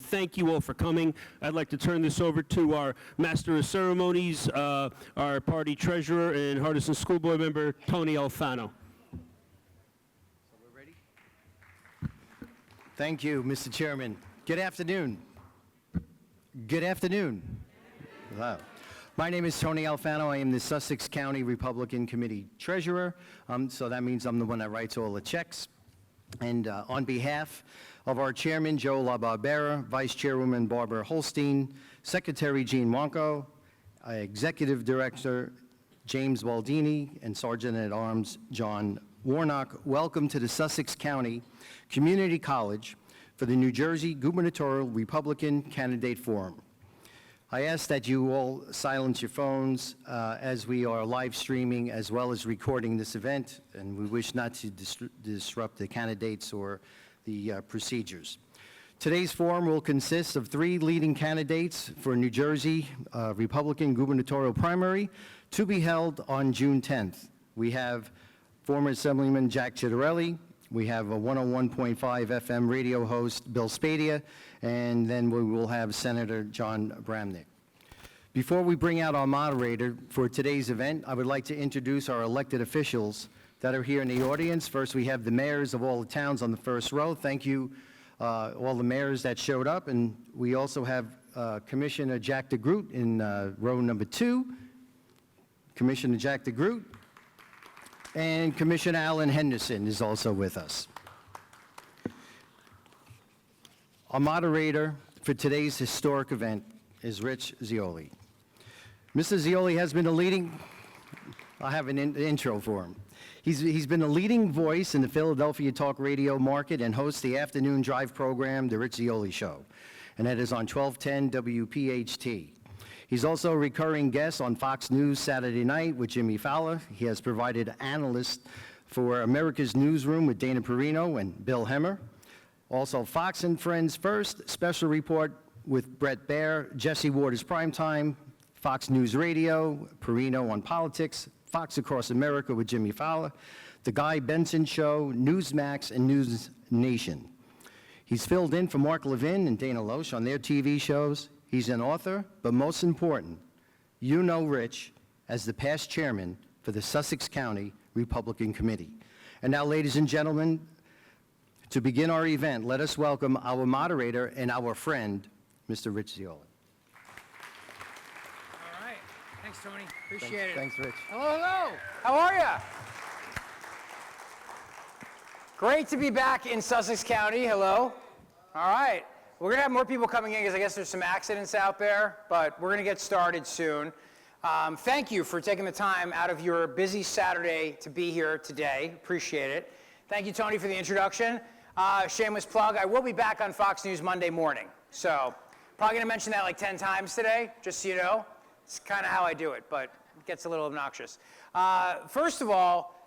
thank you all for coming. I'd like to turn this over to our Master of Ceremonies, our party treasurer and Hardison School Board member, Tony Alfano. So we're ready? Thank you, Mr. Chairman. Good afternoon. Good afternoon. Wow. My name is Tony Alfano. I am the Sussex County Republican Committee Treasurer, so that means I'm the one that writes all the checks. And on behalf of our Chairman, Joe LaBarbera, Vice Chairwoman Barbara Holstein, Secretary Jean Monco, Executive Director James Baldini, and Sergeant-at-Arms John Warnock, welcome to the Sussex County Community College for the New Jersey Gubernatorial Republican Candidate Forum. I ask that you all silence your phones as we are live streaming as well as recording this event, and we wish not to disrupt the candidates or the procedures. Today's forum will consist of 3 leading candidates for New Jersey Republican gubernatorial primary to be held on June 10th. We have former Assemblyman Jack Ciattarelli, we have a 101.5 FM radio host, Bill Spadea, and then we will have Senator Jon Bramnick. Before we bring out our moderator for today's event, I would like to introduce our elected officials that are here in the audience. First, we have the mayors of all the towns on the first row. Thank you, all the mayors that showed up. And we also have Commissioner Jack DeGroot in row number 2, Commissioner Jack DeGroot, and Commissioner Alan Henderson is also with us. Our moderator for today's historic event is Rich Zeoli. Mr. Zeoli has been a leading, I have an intro for him. He's been a leading voice in the Philadelphia talk radio market and hosts the afternoon drive program, The Rich Zeoli Show, and that is on 1210 WPHT. He's also a recurring guest on Fox News Saturday night with Jimmy Fallon. He has provided analyst for America's Newsroom with Dana Perino and Bill Hemmer. Also, Fox and Friends First, special report with Brett Baer, Jesse Waters Primetime, Fox News Radio, Perino on Politics, Fox Across America with Jimmy Fallon, The Guy Benson Show, Newsmax, and News Nation. He's filled in for Mark Levin and Dana Loesch on their TV shows. He's an author, but most important, you know Rich as the past chairman for the Sussex County Republican Committee. And now, ladies and gentlemen, to begin our event, let us welcome our moderator and our friend, Mr. Rich Zeoli. All right. Thanks, Tony. Appreciate it. Thanks, Rich. Hello, hello. How are you? Great to be back in Sussex County. Hello. All right. We're going to have more people coming in because I guess there's some accidents out there, but we're going to get started soon. Thank you for taking the time out of your busy Saturday to be here today. Appreciate it. Thank you, Tony, for the introduction. Shameless plug, I will be back on Fox News Monday morning. So probably going to mention that like 10 times today, just so you know. It's kind of how I do it, but it gets a little obnoxious. First of all,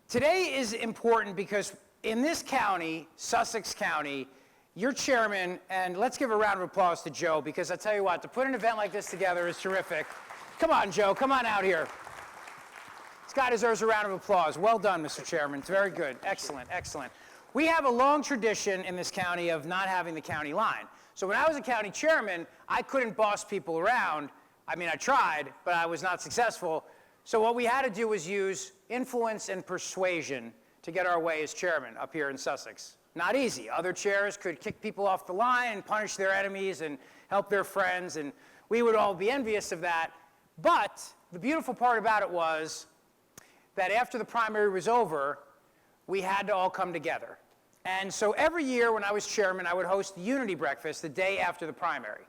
today is important because in this county, Sussex County, your chairman, and let's give a round of applause to Joe, because I tell you what, to put an event like this together is terrific. Come on, Joe, come on out here. This guy deserves a round of applause. Well done, Mr. Chairman. It's very good. Excellent, excellent. We have a long tradition in this county of not having the county line. So when I was a county chairman, I couldn't boss people around. I mean, I tried, but I was not successful. So what we had to do was use influence and persuasion to get our way as chairman up here in Sussex. Not easy. Other chairs could kick people off the line and punish their enemies and help their friends, and we would all be envious of that. But the beautiful part about it was that after the primary was over, we had to all come together. And so every year when I was chairman, I would host the Unity Breakfast the day after the primary.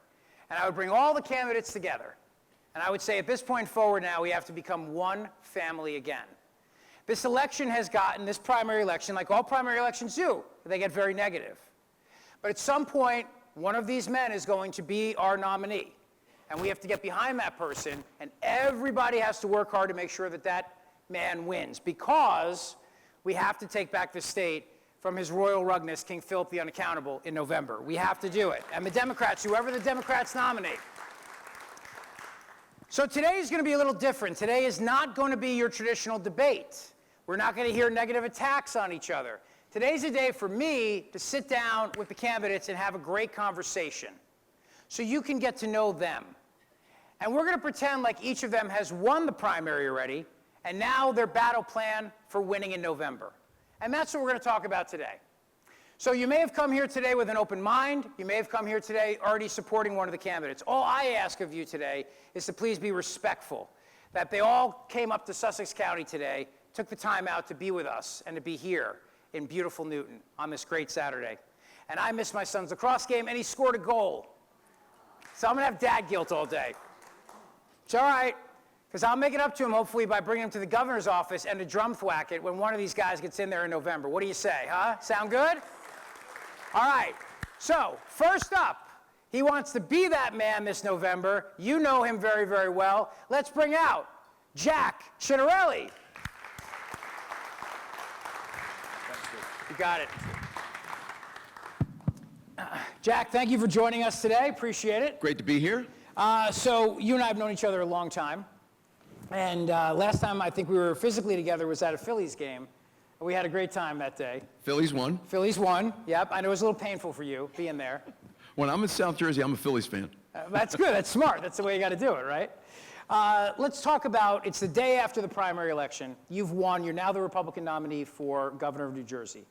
And I would bring all the candidates together. And I would say, at this point forward now, we have to become one family again. This election has gotten, this primary election, like all primary elections do, they get very negative. But at some point, one of these men is going to be our nominee. And we have to get behind that person, and everybody has to work hard to make sure that that man wins, because we have to take back the state from his royal rugness, King Philip the Unaccountable, in November. We have to do it. And the Democrats, whoever the Democrats nominate. So today is going to be a little different. Today is not going to be your traditional debate. We're not going to hear negative attacks on each other. Today's a day for me to sit down with the candidates and have a great conversation so you can get to know them. And we're going to pretend like each of them has won the primary already, and now their battle plan for winning in November. And that's what we're going to talk about today. So you may have come here today with an open mind. You may have come here today already supporting one of the candidates. All I ask of you today is to please be respectful, that they all came up to Sussex County today, took the time out to be with us and to be here in beautiful Newton on this great Saturday. And I missed my son's lacrosse game, and he scored a goal. So I'm going to have dad guilt all day. It's all right, because I'll make it up to him, hopefully, by bringing him to the governor's office and to drum thwack it when one of these guys gets in there in November. What do you say, huh? Sound good? All right. So, first up, he wants to be that man this November. You know him very, very well. Let's bring out Jack Ciattarelli. You got it. Jack, thank you for joining us today. Appreciate it. Great to be here. So you and I have known each other a long time. And last time I think we were physically together was at a Phillies game. We had a great time that day. Phillies won. Phillies won. Yep. I know it was a little painful for you being there. When I'm in South Jersey, I'm a Phillies fan. That's good. That's smart. That's the way you got to do it, right? Let's talk about, it's the day after the primary election. You've won. You're now the Republican nominee for governor of New Jersey.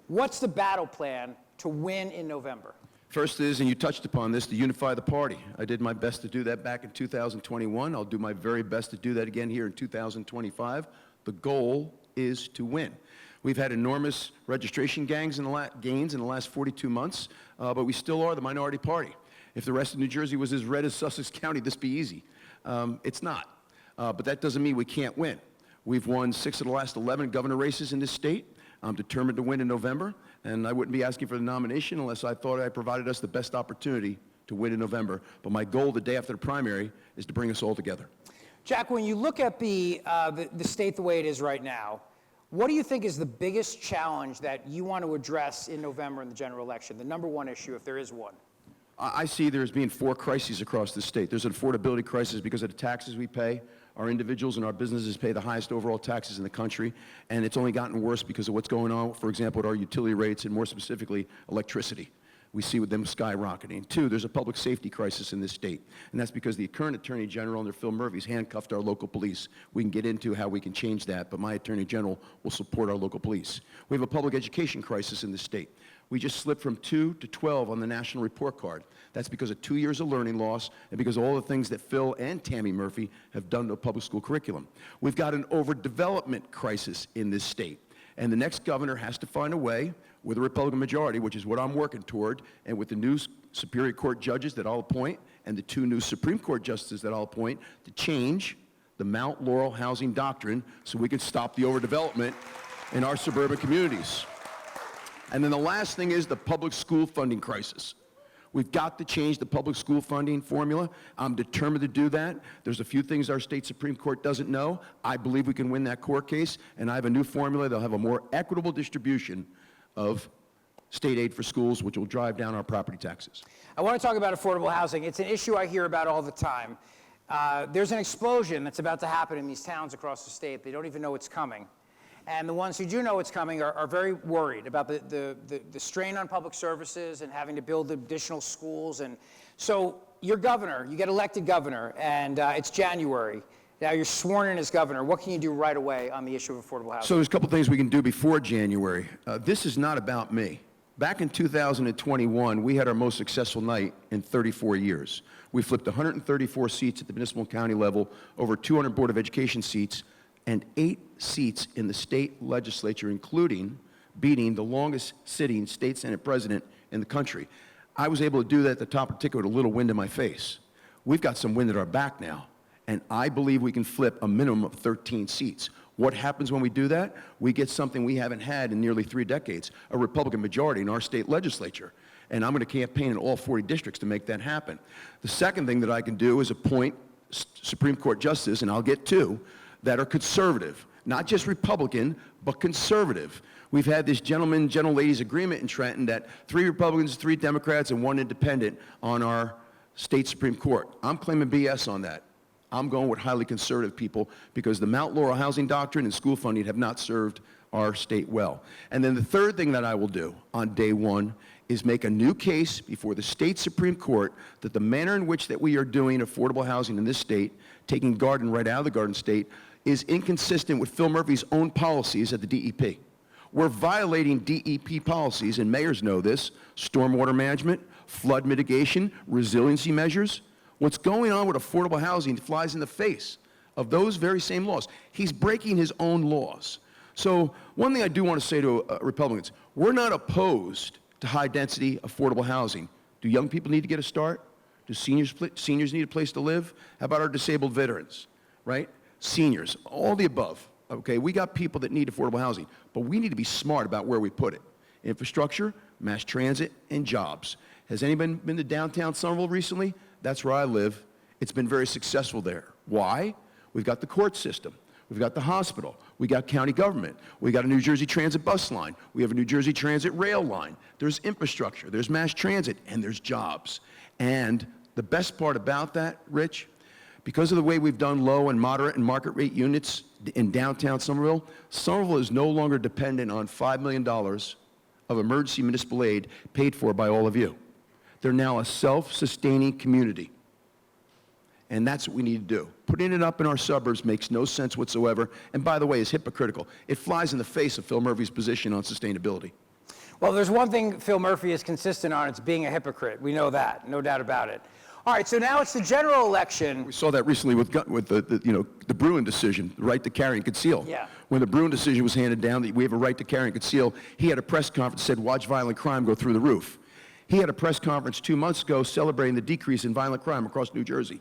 What's the battle plan to win in November? First is, and you touched upon this, to unify the party. I did my best to do that back in 2021. I'll do my very best to do that again here in 2025. The goal is to win. We've had enormous registration gains in the last 42 months, but we still are the minority party. If the rest of New Jersey was as red as Sussex County, this would be easy. It's not. But that doesn't mean we can't win. We've won 6 of the last 11 governor races in this state. I'm determined to win in November, and I wouldn't be asking for the nomination unless I thought I provided us the best opportunity to win in November. But my goal the day after the primary is to bring us all together. Jack, when you look at the state the way it is right now, what do you think is the biggest challenge that you want to address in November in the general election, the number one issue, if there is one? I see there as being 4 crises across the state. There's an affordability crisis because of the taxes we pay. Our individuals and our businesses pay the highest overall taxes in the country, and it's only gotten worse because of what's going on, for example, with our utility rates and more specifically, electricity. We see with them skyrocketing. 2, there's a public safety crisis in this state, and that's because the current Attorney General under Phil Murphy's handcuffed our local police. We can get into how we can change that, but my Attorney General will support our local police. We have a public education crisis in this state. We just slipped from 2 to 12 on the national report card. That's because of 2 years of learning loss and because of all the things that Phil and Tammy Murphy have done to the public school curriculum. We've got an overdevelopment crisis in this state. And the next governor has to find a way, with a Republican majority, which is what I'm working toward, and with the new Superior Court judges that I'll appoint and the 2 new Supreme Court justices that I'll appoint, to change the Mount Laurel housing doctrine so we can stop the overdevelopment in our suburban communities. And then the last thing is the public school funding crisis. We've got to change the public school funding formula. I'm determined to do that. There's a few things our state Supreme Court doesn't know. I believe we can win that court case, and I have a new formula that'll have a more equitable distribution of state aid for schools, which will drive down our property taxes. I want to talk about affordable housing. It's an issue I hear about all the time. There's an explosion that's about to happen in these towns across the state. They don't even know it's coming. And the ones who do know it's coming are very worried about the strain on public services and having to build additional schools. And so you're governor, you get elected governor, and it's January. Now you're sworn in as governor. What can you do right away on the issue of affordable housing? So there's a couple things we can do before January. This is not about me. Back in 2021, we had our most successful night in 34 years. We flipped 134 seats at the municipal and county level, over 200 Board of Education seats, and 8 seats in the state legislature, including beating the longest sitting state Senate president in the country. I was able to do that at the top of the ticket with a little wind in my face. We've got some wind at our back now, and I believe we can flip a minimum of 13 seats. What happens when we do that? We get something we haven't had in nearly 3 decades, a Republican majority in our state legislature. And I'm going to campaign in all 40 districts to make that happen. The second thing that I can do is appoint Supreme Court justices, and I'll get 2, that are conservative, not just Republican, but conservative. We've had this gentle-ladies agreement in Trenton that 3 Republicans, 3 Democrats, and 1 independent on our state Supreme Court. I'm claiming BS on that. I'm going with highly conservative people because the Mount Laurel housing doctrine and school funding have not served our state well. And then the third thing that I will do on day one is make a new case before the state Supreme Court that the manner in which that we are doing affordable housing in this state, taking Garden right out of the Garden State, is inconsistent with Phil Murphy's own policies at the DEP. We're violating DEP policies, and mayors know this: stormwater management, flood mitigation, resiliency measures. What's going on with affordable housing flies in the face of those very same laws. He's breaking his own laws. So one thing I do want to say to Republicans, we're not opposed to high-density affordable housing. Do young people need to get a start? Do seniors need a place to live? How about our disabled veterans, right? Seniors, all the above. Okay, we got people that need affordable housing, but we need to be smart about where we put it. Infrastructure, mass transit, and jobs. Has anybody been to downtown Somerville recently? That's where I live. It's been very successful there. Why? We've got the court system. We've got the hospital. We got county government. We got a New Jersey Transit bus line. We have a New Jersey Transit rail line. There's infrastructure. There's mass transit, and there's jobs. And the best part about that, Rich, because of the way we've done low and moderate and market rate units in downtown Somerville, Somerville is no longer dependent on $5 million of emergency municipal aid paid for by all of you. They're now a self-sustaining community. And that's what we need to do. Putting it up in our suburbs makes no sense whatsoever, and by the way, is hypocritical. It flies in the face of Phil Murphy's position on sustainability. Well, there's one thing Phil Murphy is consistent on, it's being a hypocrite. We know that, no doubt about it. All right, so now it's the general election. We saw that recently with the Bruin decision, the right to carry and conceal. Yeah. When the Bruin decision was handed down, that we have a right to carry and conceal, he had a press conference that said, watch violent crime go through the roof. He had a press conference 2 months ago celebrating the decrease in violent crime across New Jersey.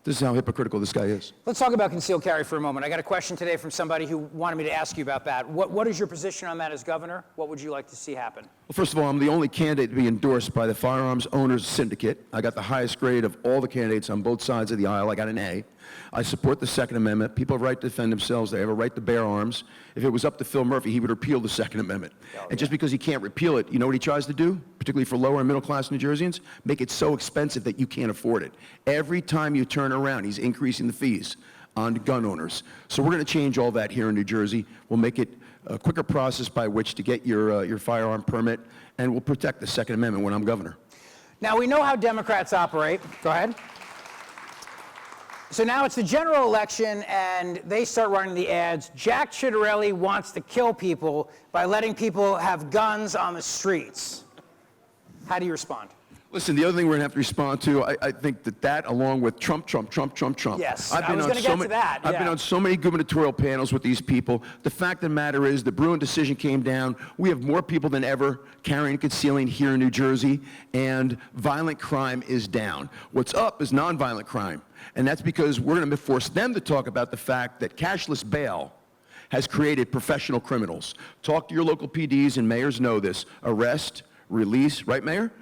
This is how hypocritical this guy is. Let's talk about concealed carry for a moment. I got a question today from somebody who wanted me to ask you about that. What is your position on that as governor? What would you like to see happen? Well, first of all, I'm the only candidate to be endorsed by the Firearms Owners Syndicate. I got the highest grade of all the candidates on both sides of the aisle. I got an A. I support the Second Amendment. People have a right to defend themselves. They have a right to bear arms. If it was up to Phil Murphy, he would repeal the Second Amendment. And just because he can't repeal it, you know what he tries to do, particularly for lower and middle-class New Jerseyans? Make it so expensive that you can't afford it. Every time you turn around, he's increasing the fees on gun owners. So we're going to change all that here in New Jersey. We'll make it a quicker process by which to get your firearm permit, and we'll protect the Second Amendment when I'm governor. Now, we know how Democrats operate. Go ahead. So now it's the general election, and they start running the ads. Jack Ciattarelli wants to kill people by letting people have guns on the streets. How do you respond? Listen, the other thing we're going to have to respond to, I think that along with Trump. Yes, I was going to get to that. I've been on so many gubernatorial panels with these people. The fact of the matter is the Bruin decision came down. We have more people than ever carrying and concealing here in New Jersey, and violent crime is down. What's up is nonviolent crime, and that's because we're going to force them to talk about the fact that cashless bail has created professional criminals. Talk to your local PDs, and mayors know this. Arrest, release, right, Mayor?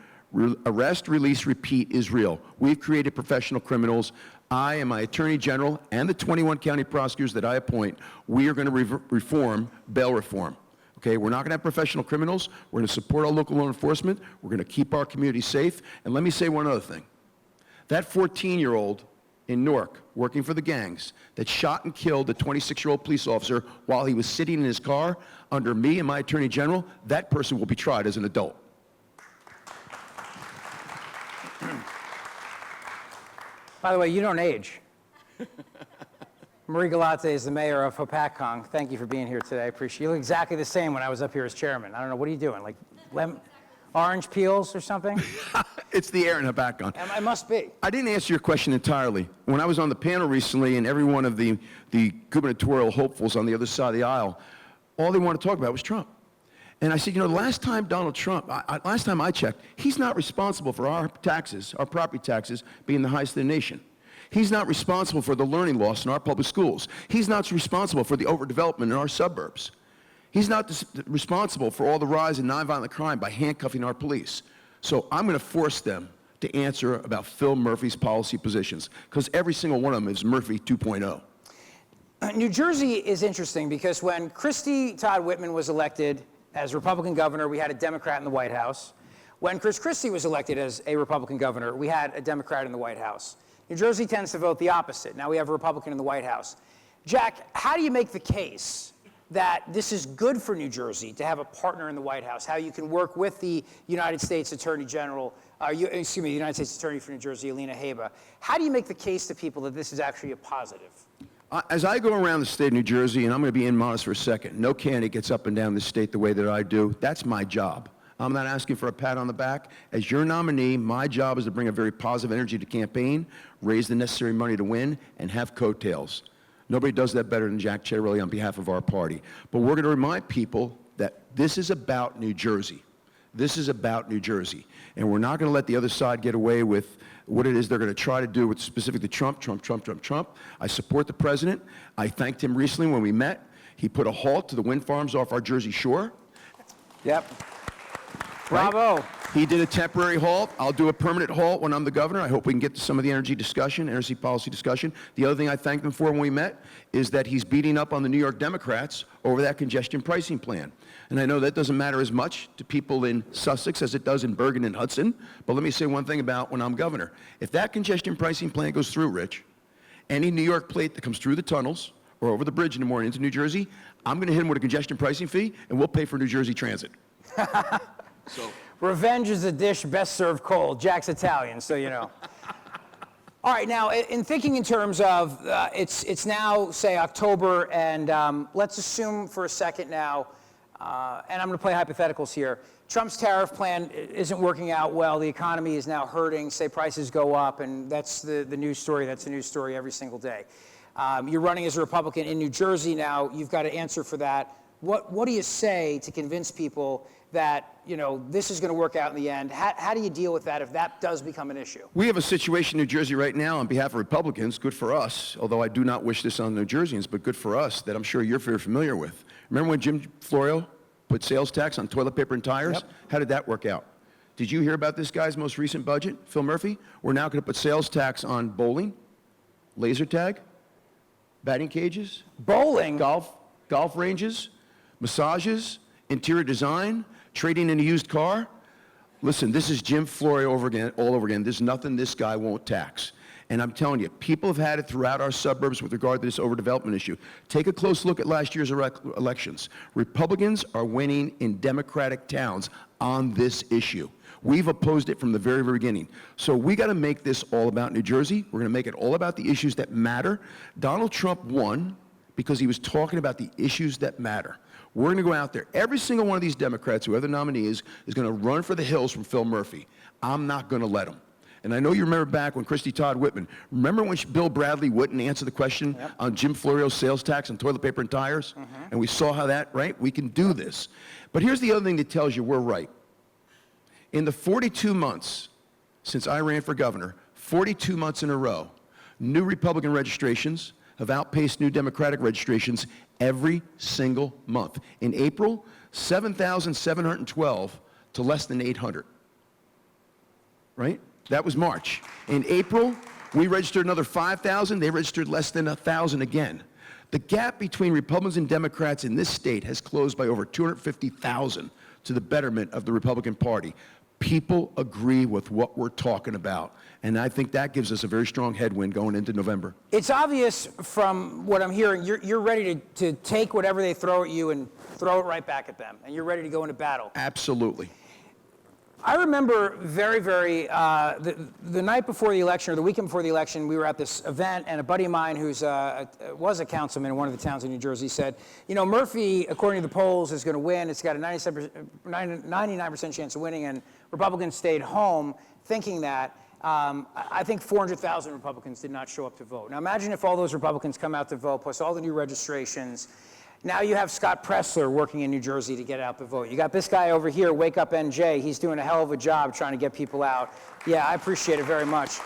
Arrest, release, repeat is real. We've created professional criminals. I and my Attorney General and the 21 county prosecutors that I appoint, we are going to reform bail reform. Okay, we're not going to have professional criminals. We're going to support our local law enforcement. We're going to keep our community safe. And let me say one other thing. That 14-year-old in Newark, working for the gangs, that shot and killed a 26-year-old police officer while he was sitting in his car under me and my Attorney General, that person will be tried as an adult. By the way, you don't age. Marie Galate is the mayor of Hopatcong. Thank you for being here today. I appreciate it. You look exactly the same when I was up here as chairman. I don't know, what are you doing? Like orange peels or something? It's the air in Hopatcong. I must be. I didn't answer your question entirely. When I was on the panel recently and every one of the gubernatorial hopefuls on the other side of the aisle, all they wanted to talk about was Trump. And I said, you know, last time I checked, he's not responsible for our taxes, our property taxes, being the highest in the nation. He's not responsible for the learning loss in our public schools. He's not responsible for the overdevelopment in our suburbs. He's not responsible for all the rise in nonviolent crime by handcuffing our police. So I'm going to force them to answer about Phil Murphy's policy positions, because every single one of them is Murphy 2.0. New Jersey is interesting because when Christie Todd Whitman was elected as Republican governor, we had a Democrat in the White House. When Chris Christie was elected as a Republican governor, we had a Democrat in the White House. New Jersey tends to vote the opposite. Now we have a Republican in the White House. Jack, how do you make the case that this is good for New Jersey to have a partner in the White House, how you can work with the United States Attorney General, the United States Attorney for New Jersey, Alina Habba. How do you make the case to people that this is actually a positive? As I go around the state of New Jersey, and I'm going to be modest for a second, no candidate gets up and down the state the way that I do. That's my job. I'm not asking for a pat on the back. As your nominee, my job is to bring a very positive energy to campaign, raise the necessary money to win, and have coattails. Nobody does that better than Jack Ciattarelli on behalf of our party. But we're going to remind people that this is about New Jersey. This is about New Jersey. And we're not going to let the other side get away with what it is they're going to try to do with specifically Trump. I support the president. I thanked him recently when we met. He put a halt to the wind farms off our Jersey shore. Yep. Bravo. Right? He did a temporary halt. I'll do a permanent halt when I'm the governor. I hope we can get to some of the energy policy discussion. The other thing I thanked him for when we met is that he's beating up on the New York Democrats over that congestion pricing plan. And I know that doesn't matter as much to people in Sussex as it does in Bergen and Hudson, but let me say one thing about when I'm governor. If that congestion pricing plan goes through, Rich, any New York plate that comes through the tunnels or over the bridge in the morning into New Jersey, I'm going to hit him with a congestion pricing fee, and we'll pay for New Jersey Transit. So. Revenge is a dish best served cold. Jack's Italian, so you know. All right, now, in thinking in terms of, it's now, say, October, and let's assume for a second now, and I'm going to play hypotheticals here. Trump's tariff plan isn't working out well. The economy is now hurting. Say prices go up, and that's the news story. That's the news story every single day. You're running as a Republican in New Jersey now. You've got to answer for that. What do you say to convince people that, you know, this is going to work out in the end? How do you deal with that if that does become an issue? We have a situation in New Jersey right now on behalf of Republicans, good for us, although I do not wish this on New Jerseyans, but good for us, that I'm sure you're very familiar with. Remember when Jim Florio put sales tax on toilet paper and tires? Yep. How did that work out? Did you hear about this guy's most recent budget, Phil Murphy? We're now going to put sales tax on bowling, laser tag, batting cages, Bowling? golf ranges, massages, interior design, trading in a used car. Listen, this is Jim Florio all over again. There's nothing this guy won't tax. And I'm telling you, people have had it throughout our suburbs with regard to this overdevelopment issue. Take a close look at last year's elections. Republicans are winning in Democratic towns on this issue. We've opposed it from the very, very beginning. So we got to make this all about New Jersey. We're going to make it all about the issues that matter. Donald Trump won because he was talking about the issues that matter. We're going to go out there. Every single one of these Democrats, whoever the nominee is going to run for the hills from Phil Murphy. I'm not going to let him. And I know you remember back when Christy Todd Whitman, remember when Bill Bradley wouldn't answer the question on Jim Florio's sales tax on toilet paper and tires? And we saw how that, right? We can do this. But here's the other thing that tells you we're right. In the 42 months since I ran for governor, 42 months in a row, new Republican registrations have outpaced new Democratic registrations every single month. In April, 7,712 to less than 800, right? That was March. In April, we registered another 5,000. They registered less than 1,000 again. The gap between Republicans and Democrats in this state has closed by over 250,000 to the betterment of the Republican Party. People agree with what we're talking about. And I think that gives us a very strong headwind going into November. It's obvious from what I'm hearing, you're ready to take whatever they throw at you and throw it right back at them. And you're ready to go into battle. Absolutely. I remember very, the night before the election, or the weekend before the election, we were at this event, and a buddy of mine who was a councilman in one of the towns in New Jersey said, you know, Murphy, according to the polls, is going to win. It's got a 99% chance of winning, and Republicans stayed home thinking that. I think 400,000 Republicans did not show up to vote. Now imagine if all those Republicans come out to vote, plus all the new registrations. Now you have Scott Pressler working in New Jersey to get out the vote. You got this guy over here, Wake Up NJ. He's doing a hell of a job trying to get people out. Yeah, I appreciate it very much.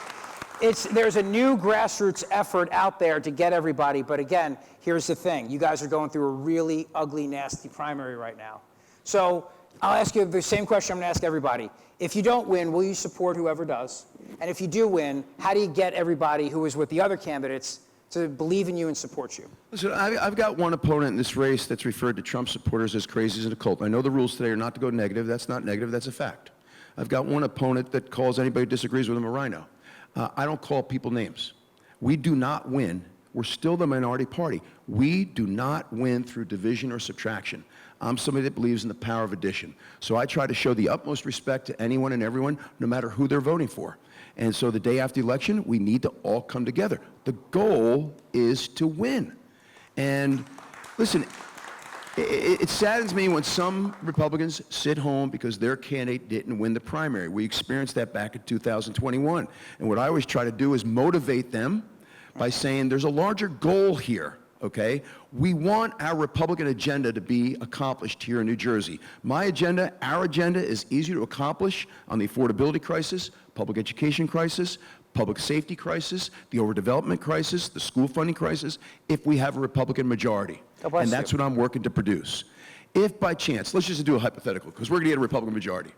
There's a new grassroots effort out there to get everybody, but again, here's the thing. You guys are going through a really ugly, nasty primary right now. So I'll ask you the same question I'm going to ask everybody. If you don't win, will you support whoever does? And if you do win, how do you get everybody who is with the other candidates to believe in you and support you? Listen, I've got one opponent in this race that's referred to Trump supporters as crazies and a cult. I know the rules today are not to go negative. That's not negative. That's a fact. I've got one opponent that calls anybody who disagrees with him a rhino. I don't call people names. We do not win we're still the minority party. We do not win through division or subtraction. I'm somebody that believes in the power of addition. So I try to show the utmost respect to anyone and everyone, no matter who they're voting for. And so the day after the election, we need to all come together. The goal is to win. And listen, it saddens me when some Republicans sit home because their candidate didn't win the primary. We experienced that back in 2021. And what I always try to do is motivate them by saying there's a larger goal here, okay? We want our Republican agenda to be accomplished here in New Jersey. My agenda, our agenda, is easier to accomplish on the affordability crisis, public education crisis, public safety crisis, the overdevelopment crisis, the school funding crisis, if we have a Republican majority. And that's what I'm working to produce. If by chance, let's just do a hypothetical, because we're going to get a Republican majority.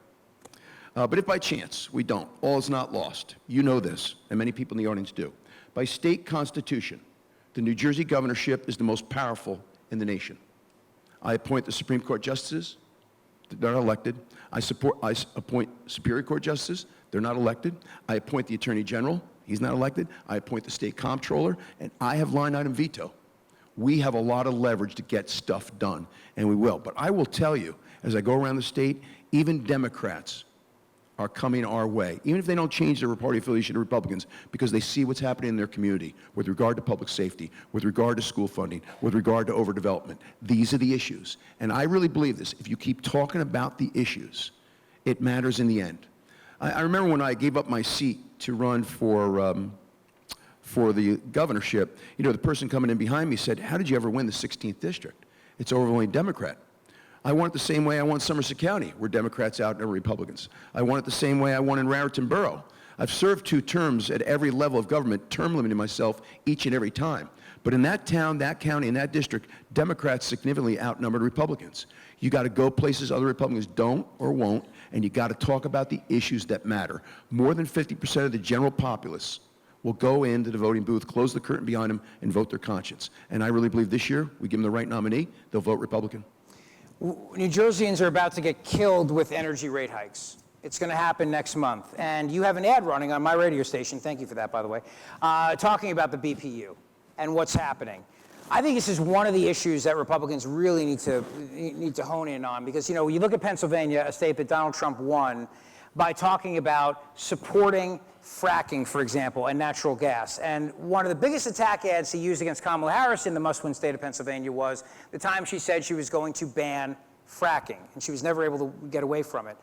But if by chance we don't, all is not lost. You know this, and many people in the audience do. By state constitution, the New Jersey governorship is the most powerful in the nation. I appoint the Supreme Court justices. They're not elected. I appoint Superior Court justices. They're not elected. I appoint the Attorney General. He's not elected. I appoint the State Comptroller, and I have line item veto. We have a lot of leverage to get stuff done, and we will. But I will tell you, as I go around the state, even Democrats are coming our way, even if they don't change their party affiliation to Republicans, because they see what's happening in their community with regard to public safety, with regard to school funding, with regard to overdevelopment. These are the issues. And I really believe this. If you keep talking about the issues, it matters in the end. I remember when I gave up my seat to run for the governorship, you know, the person coming in behind me said, "How did you ever win the 16th district? It's overwhelmingly Democrat." I won it the same way I won Somerset County, where Democrats outnumber Republicans. I won it the same way I won in Raritan Borough. I've served 2 terms at every level of government, term limiting myself each and every time. But in that town, that county, and that district, Democrats significantly outnumbered Republicans. You got to go places other Republicans don't or won't, and you got to talk about the issues that matter. More than 50% of the general populace will go into the voting booth, close the curtain behind them, and vote their conscience. And I really believe this year, we give them the right nominee, they'll vote Republican. New Jerseyans are about to get killed with energy rate hikes. It's going to happen next month. And you have an ad running on my radio station, thank you for that, by the way, talking about the BPU and what's happening. I think this is one of the issues that Republicans really need to hone in on, because, you know, you look at Pennsylvania, a state that Donald Trump won, by talking about supporting fracking, for example, and natural gas. And one of the biggest attack ads he used against Kamala Harris in the must-win state of Pennsylvania was the time she said she was going to ban fracking, and she was never able to get away from it.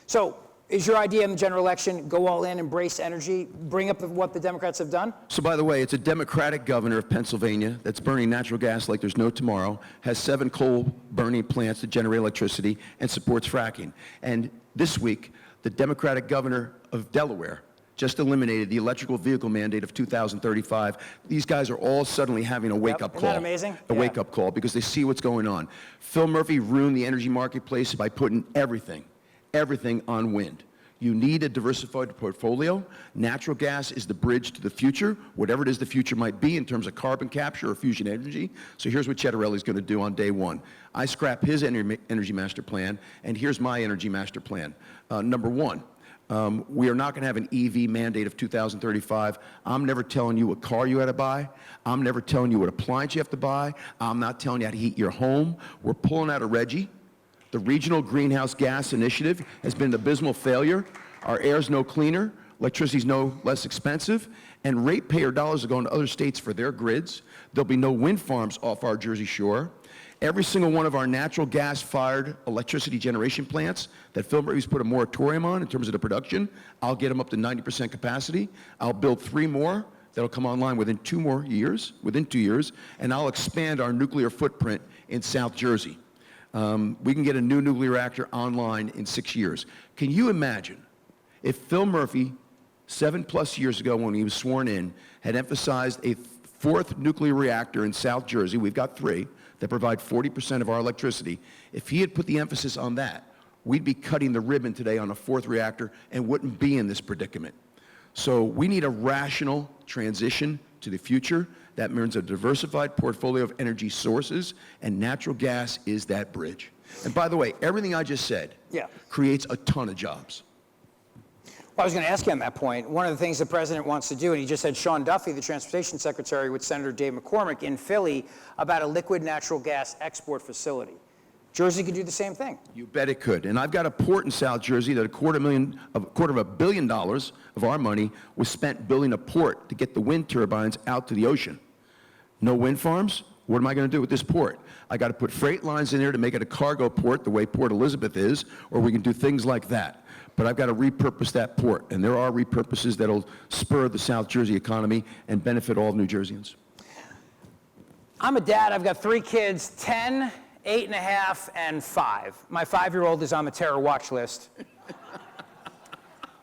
So is your idea in the general election, go all in, embrace energy, bring up what the Democrats have done? So by the way, it's a Democratic governor of Pennsylvania that's burning natural gas like there's no tomorrow, has 7 coal-burning plants that generate electricity, and supports fracking. And this week, the Democratic governor of Delaware just eliminated the electrical vehicle mandate of 2035. These guys are all suddenly having a wake-up call. Isn't that amazing? A wake-up call, because they see what's going on. Phil Murphy ruined the energy marketplace by putting everything on wind. You need a diversified portfolio. Natural gas is the bridge to the future, whatever it is the future might be in terms of carbon capture or fusion energy. So here's what Ciattarelli is going to do on day 1. I scrap his energy master plan, and here's my energy master plan. Number 1, we are not going to have an EV mandate of 2035. I'm never telling you what car you had to buy. I'm never telling you what appliance you have to buy. I'm not telling you how to heat your home. We're pulling out of RGGI. The Regional Greenhouse Gas Initiative has been an abysmal failure. Our air's no cleaner, electricity's no less expensive, and ratepayer dollars are going to other states for their grids. There'll be no wind farms off our Jersey shore. Every single one of our natural gas-fired electricity generation plants that Phil Murphy's put a moratorium on in terms of the production, I'll get them up to 90% capacity. I'll build 3 more that'll come online within 2 years, and I'll expand our nuclear footprint in South Jersey. We can get a new nuclear reactor online in 6 years. Can you imagine if Phil Murphy, 7+ years ago when he was sworn in, had emphasized a 4th nuclear reactor in South Jersey, we've got 3, that provide 40% of our electricity. If he had put the emphasis on that, we'd be cutting the ribbon today on a 4th reactor and wouldn't be in this predicament. So we need a rational transition to the future. That means a diversified portfolio of energy sources, and natural gas is that bridge. And by the way, everything I just said creates a ton of jobs. Well, I was going to ask you on that point. One of the things the president wants to do, and he just had Sean Duffy, the transportation secretary, with Senator Dave McCormick in Philly about a liquid natural gas export facility. Jersey could do the same thing. You bet it could. And I've got a port in South Jersey that $250 million of our money was spent building a port to get the wind turbines out to the ocean. No wind farms? What am I going to do with this port? I got to put freight lines in there to make it a cargo port the way Port Elizabeth is, or we can do things like that. But I've got to repurpose that port, and there are repurposes that'll spur the South Jersey economy and benefit all New Jerseyans. I'm a dad. I've got 3 kids, 10, 8.5, and 5. My 5-year-old is on the terror watch list,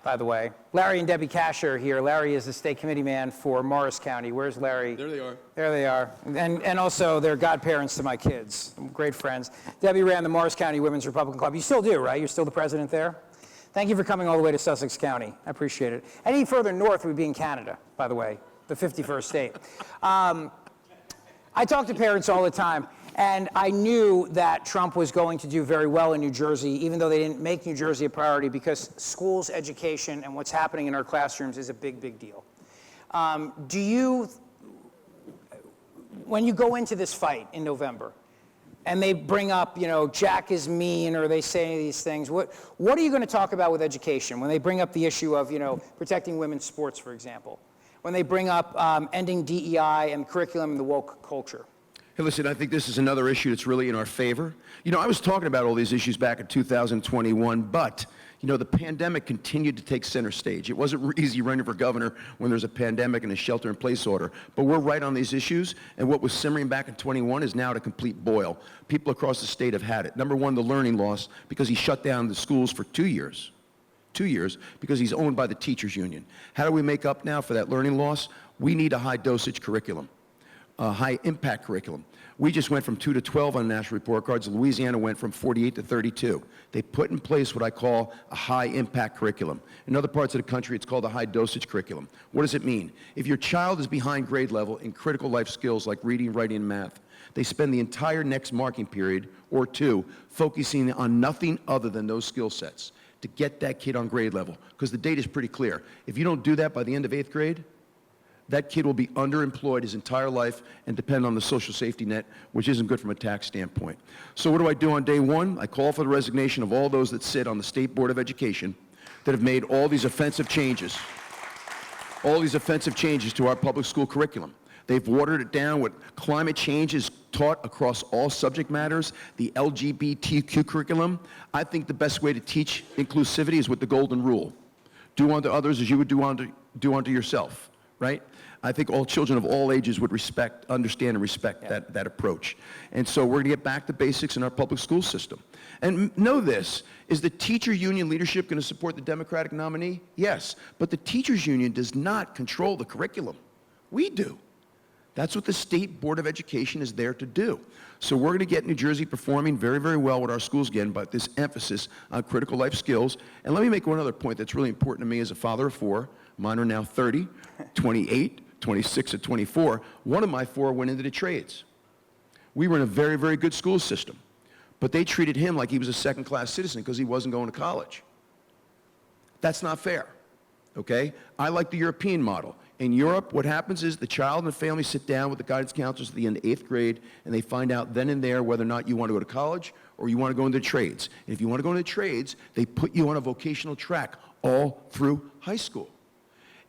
by the way. Larry and Debbie Cash are here. Larry is the state committee man for Morris County. Where's Larry? There they are. There they are. And also, they're godparents to my kids. Great friends. Debbie ran the Morris County Women's Republican Club. You still do, right? You're still the president there? Thank you for coming all the way to Sussex County. I appreciate it. Any further north would be in Canada, by the way, the 51st state. I talk to parents all the time, and I knew that Trump was going to do very well in New Jersey, even though they didn't make New Jersey a priority, because schools, education, and what's happening in our classrooms is a big, big deal. When you go into this fight in November, and they bring up, Jack is mean, or they say these things, what are you going to talk about with education? When they bring up the issue of, protecting women's sports, for example. When they bring up ending DEI and curriculum and the woke culture. Hey, listen, I think this is another issue that's really in our favor. I was talking about all these issues back in 2021, but, the pandemic continued to take center stage. It wasn't easy running for governor when there's a pandemic and a shelter-in-place order. But we're right on these issues, and what was simmering back in 21 is now at a complete boil. People across the state have had it. Number one, the learning loss, because he shut down the schools for 2 years. 2 years, because he's owned by the teachers union. How do we make up now for that learning loss? We need a high-dosage curriculum, a high-impact curriculum. We just went from 2 to 12 on national report cards. Louisiana went from 48 to 32. They put in place what I call a high-impact curriculum. In other parts of the country, it's called a high-dosage curriculum. What does it mean? If your child is behind grade level in critical life skills like reading, writing, and math, they spend the entire next marking period, or 2, focusing on nothing other than those skill sets to get that kid on grade level. Because the data is pretty clear. If you don't do that by the end of 8th grade, that kid will be underemployed his entire life and depend on the social safety net, which isn't good from a tax standpoint. So what do I do on day 1? I call for the resignation of all those that sit on the State Board of Education that have made all these offensive changes to our public school curriculum. They've watered it down with climate change is taught across all subject matters, the LGBTQ curriculum. I think the best way to teach inclusivity is with the golden rule. Do unto others as you would do unto yourself, right? I think all children of all ages would understand and respect that approach. And so we're going to get back to basics in our public school system. And know this, is the teacher union leadership going to support the Democratic nominee? Yes, but the teachers union does not control the curriculum. We do. That's what the State Board of Education is there to do. So we're going to get New Jersey performing very, very well with our schools again, but this emphasis on critical life skills. And let me make one other point that's really important to me as a father of 4. Mine are now 30, 28, 26, and 24. One of my 4 went into the trades. We were in a very, very good school system, but they treated him like he was a second-class citizen because he wasn't going to college. That's not fair, okay? I like the European model. In Europe, what happens is the child and the family sit down with the guidance counselors at the end of 8th grade, and they find out then and there whether or not you want to go to college or you want to go into the trades. And if you want to go into the trades, they put you on a vocational track all through high school.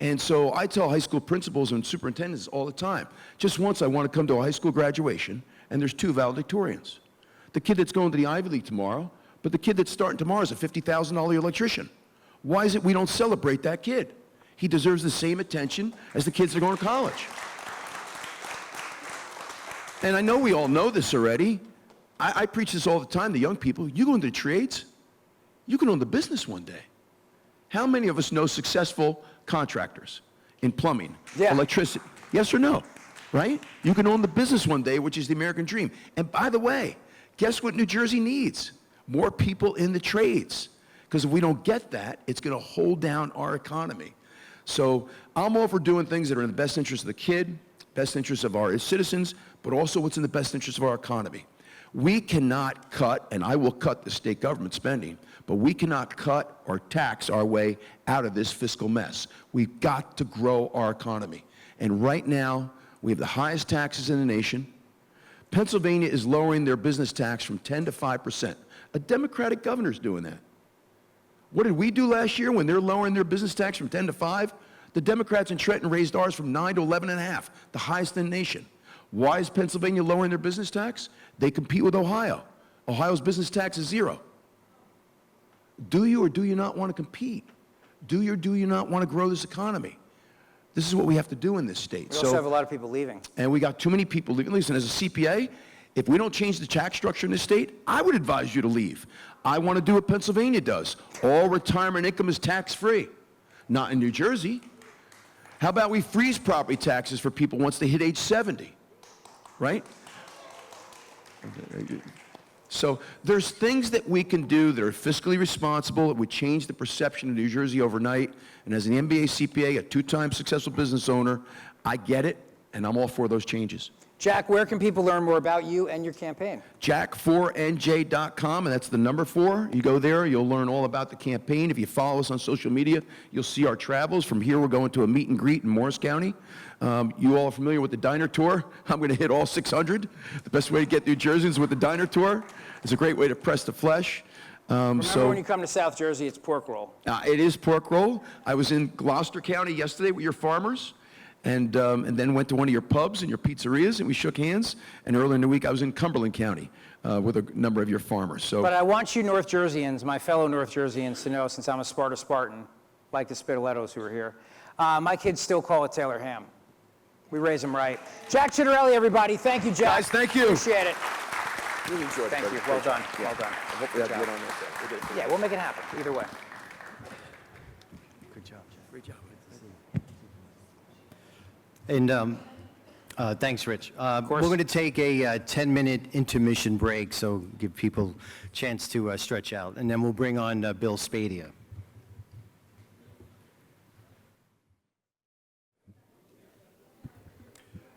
And so I tell high school principals and superintendents all the time, just once I want to come to a high school graduation, and there's 2 valedictorians. The kid that's going to the Ivy League tomorrow, but the kid that's starting tomorrow is a $50,000 electrician. Why is it we don't celebrate that kid? He deserves the same attention as the kids that are going to college. And I know we all know this already. I preach this all the time to young people. You go into the trades, you can own the business one day. How many of us know successful contractors in plumbing, electricity? Yes or no, right? You can own the business one day, which is the American dream. And by the way, guess what New Jersey needs? More people in the trades. Because if we don't get that, it's going to hold down our economy. So I'm all for doing things that are in the best interest of the kid, best interest of our citizens, but also what's in the best interest of our economy. We cannot cut, and I will cut the state government spending, but we cannot cut or tax our way out of this fiscal mess. We've got to grow our economy. And right now, we have the highest taxes in the nation. Pennsylvania is lowering their business tax from 10 to 5%. A Democratic governor's doing that. What did we do last year when they're lowering their business tax from 10 to 5? The Democrats in Trenton raised ours from 9 to 11.5, the highest in the nation. Why is Pennsylvania lowering their business tax? They compete with Ohio. Ohio's business tax is 0. Do you or do you not want to compete? Do you or do you not want to grow this economy? This is what we have to do in this state. We also have a lot of people leaving. And we got too many people leaving. Listen, as a CPA, if we don't change the tax structure in this state, I would advise you to leave. I want to do what Pennsylvania does. All retirement income is tax-free. Not in New Jersey. How about we freeze property taxes for people once they hit age 70? Right? So there's things that we can do that are fiscally responsible, that would change the perception of New Jersey overnight. And as an MBA CPA, a 2-time successful business owner, I get it, and I'm all for those changes. Jack, where can people learn more about you and your campaign? Jack4nj.com, and that's the number 4. You go there, you'll learn all about the campaign. If you follow us on social media, you'll see our travels. From here, we're going to a meet and greet in Morris County. You all are familiar with the diner tour. I'm going to hit all 600. The best way to get New Jerseyans with the diner tour. It's a great way to press the flesh. Remember when you come to South Jersey, it's pork roll. It is pork roll. I was in Gloucester County yesterday with your farmers. And then went to one of your pubs and your pizzerias, and we shook hands. And earlier in the week, I was in Cumberland County with a number of your farmers. So, but I want you North Jerseyans, my fellow North Jerseyans, to know, since I'm a Spartan, like the Spadelettos who are here, my kids still call it Taylor ham. We raise them right. Jack Ciattarelli, everybody. Thank you, Jack. Guys, thank you. Appreciate it. really enjoyed it. Thank you. Well done. Yeah. Well done. I hope we have to get on that. Yeah, we'll make it happen, either way. Good job, Jeff. Great job. And thanks, Rich. We're going to take a 10-minute intermission break, so give people a chance to stretch out, and then we'll bring on Bill Spadea.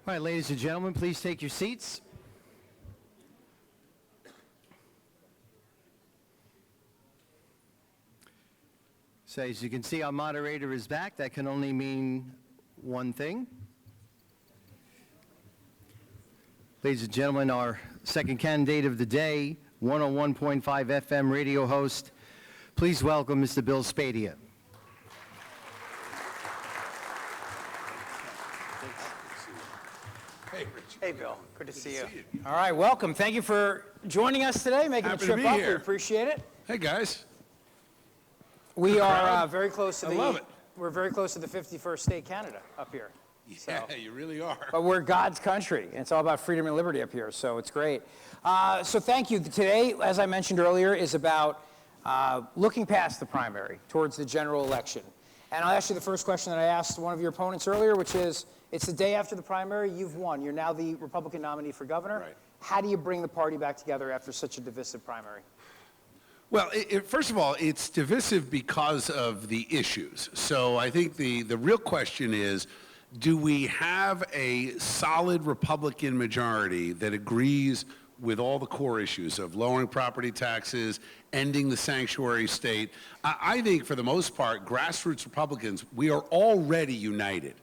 All right, ladies and gentlemen, please take your seats. So as you can see, our moderator is back. That can only mean one thing. Ladies and gentlemen, our second candidate of the day, 101.5 FM radio host, please welcome Mr. Bill Spadea. Hey, Rich. Hey, Bill. Good to see you. All right, welcome. Thank you for joining us today, making Happy the to trip be up. here. We appreciate it. Hey, guys. We are crowd. very close to I love it. We're very close to the 51st state, Canada, up here. Yeah, you really are. But we're God's country, and it's all about freedom and liberty up here, so it's great. So thank you. Today, as I mentioned earlier, is about looking past the primary towards the general election. And I'll ask you the first question that I asked one of your opponents earlier, which is, it's the day after the primary, you've won. You're now the Republican nominee for governor. Right. How do you bring the party back together after such a divisive primary? Well, first of all, it's divisive because of the issues. So I think the real question is, do we have a solid Republican majority that agrees with all the core issues of lowering property taxes, ending the sanctuary state? I think for the most part, grassroots Republicans, we are already united.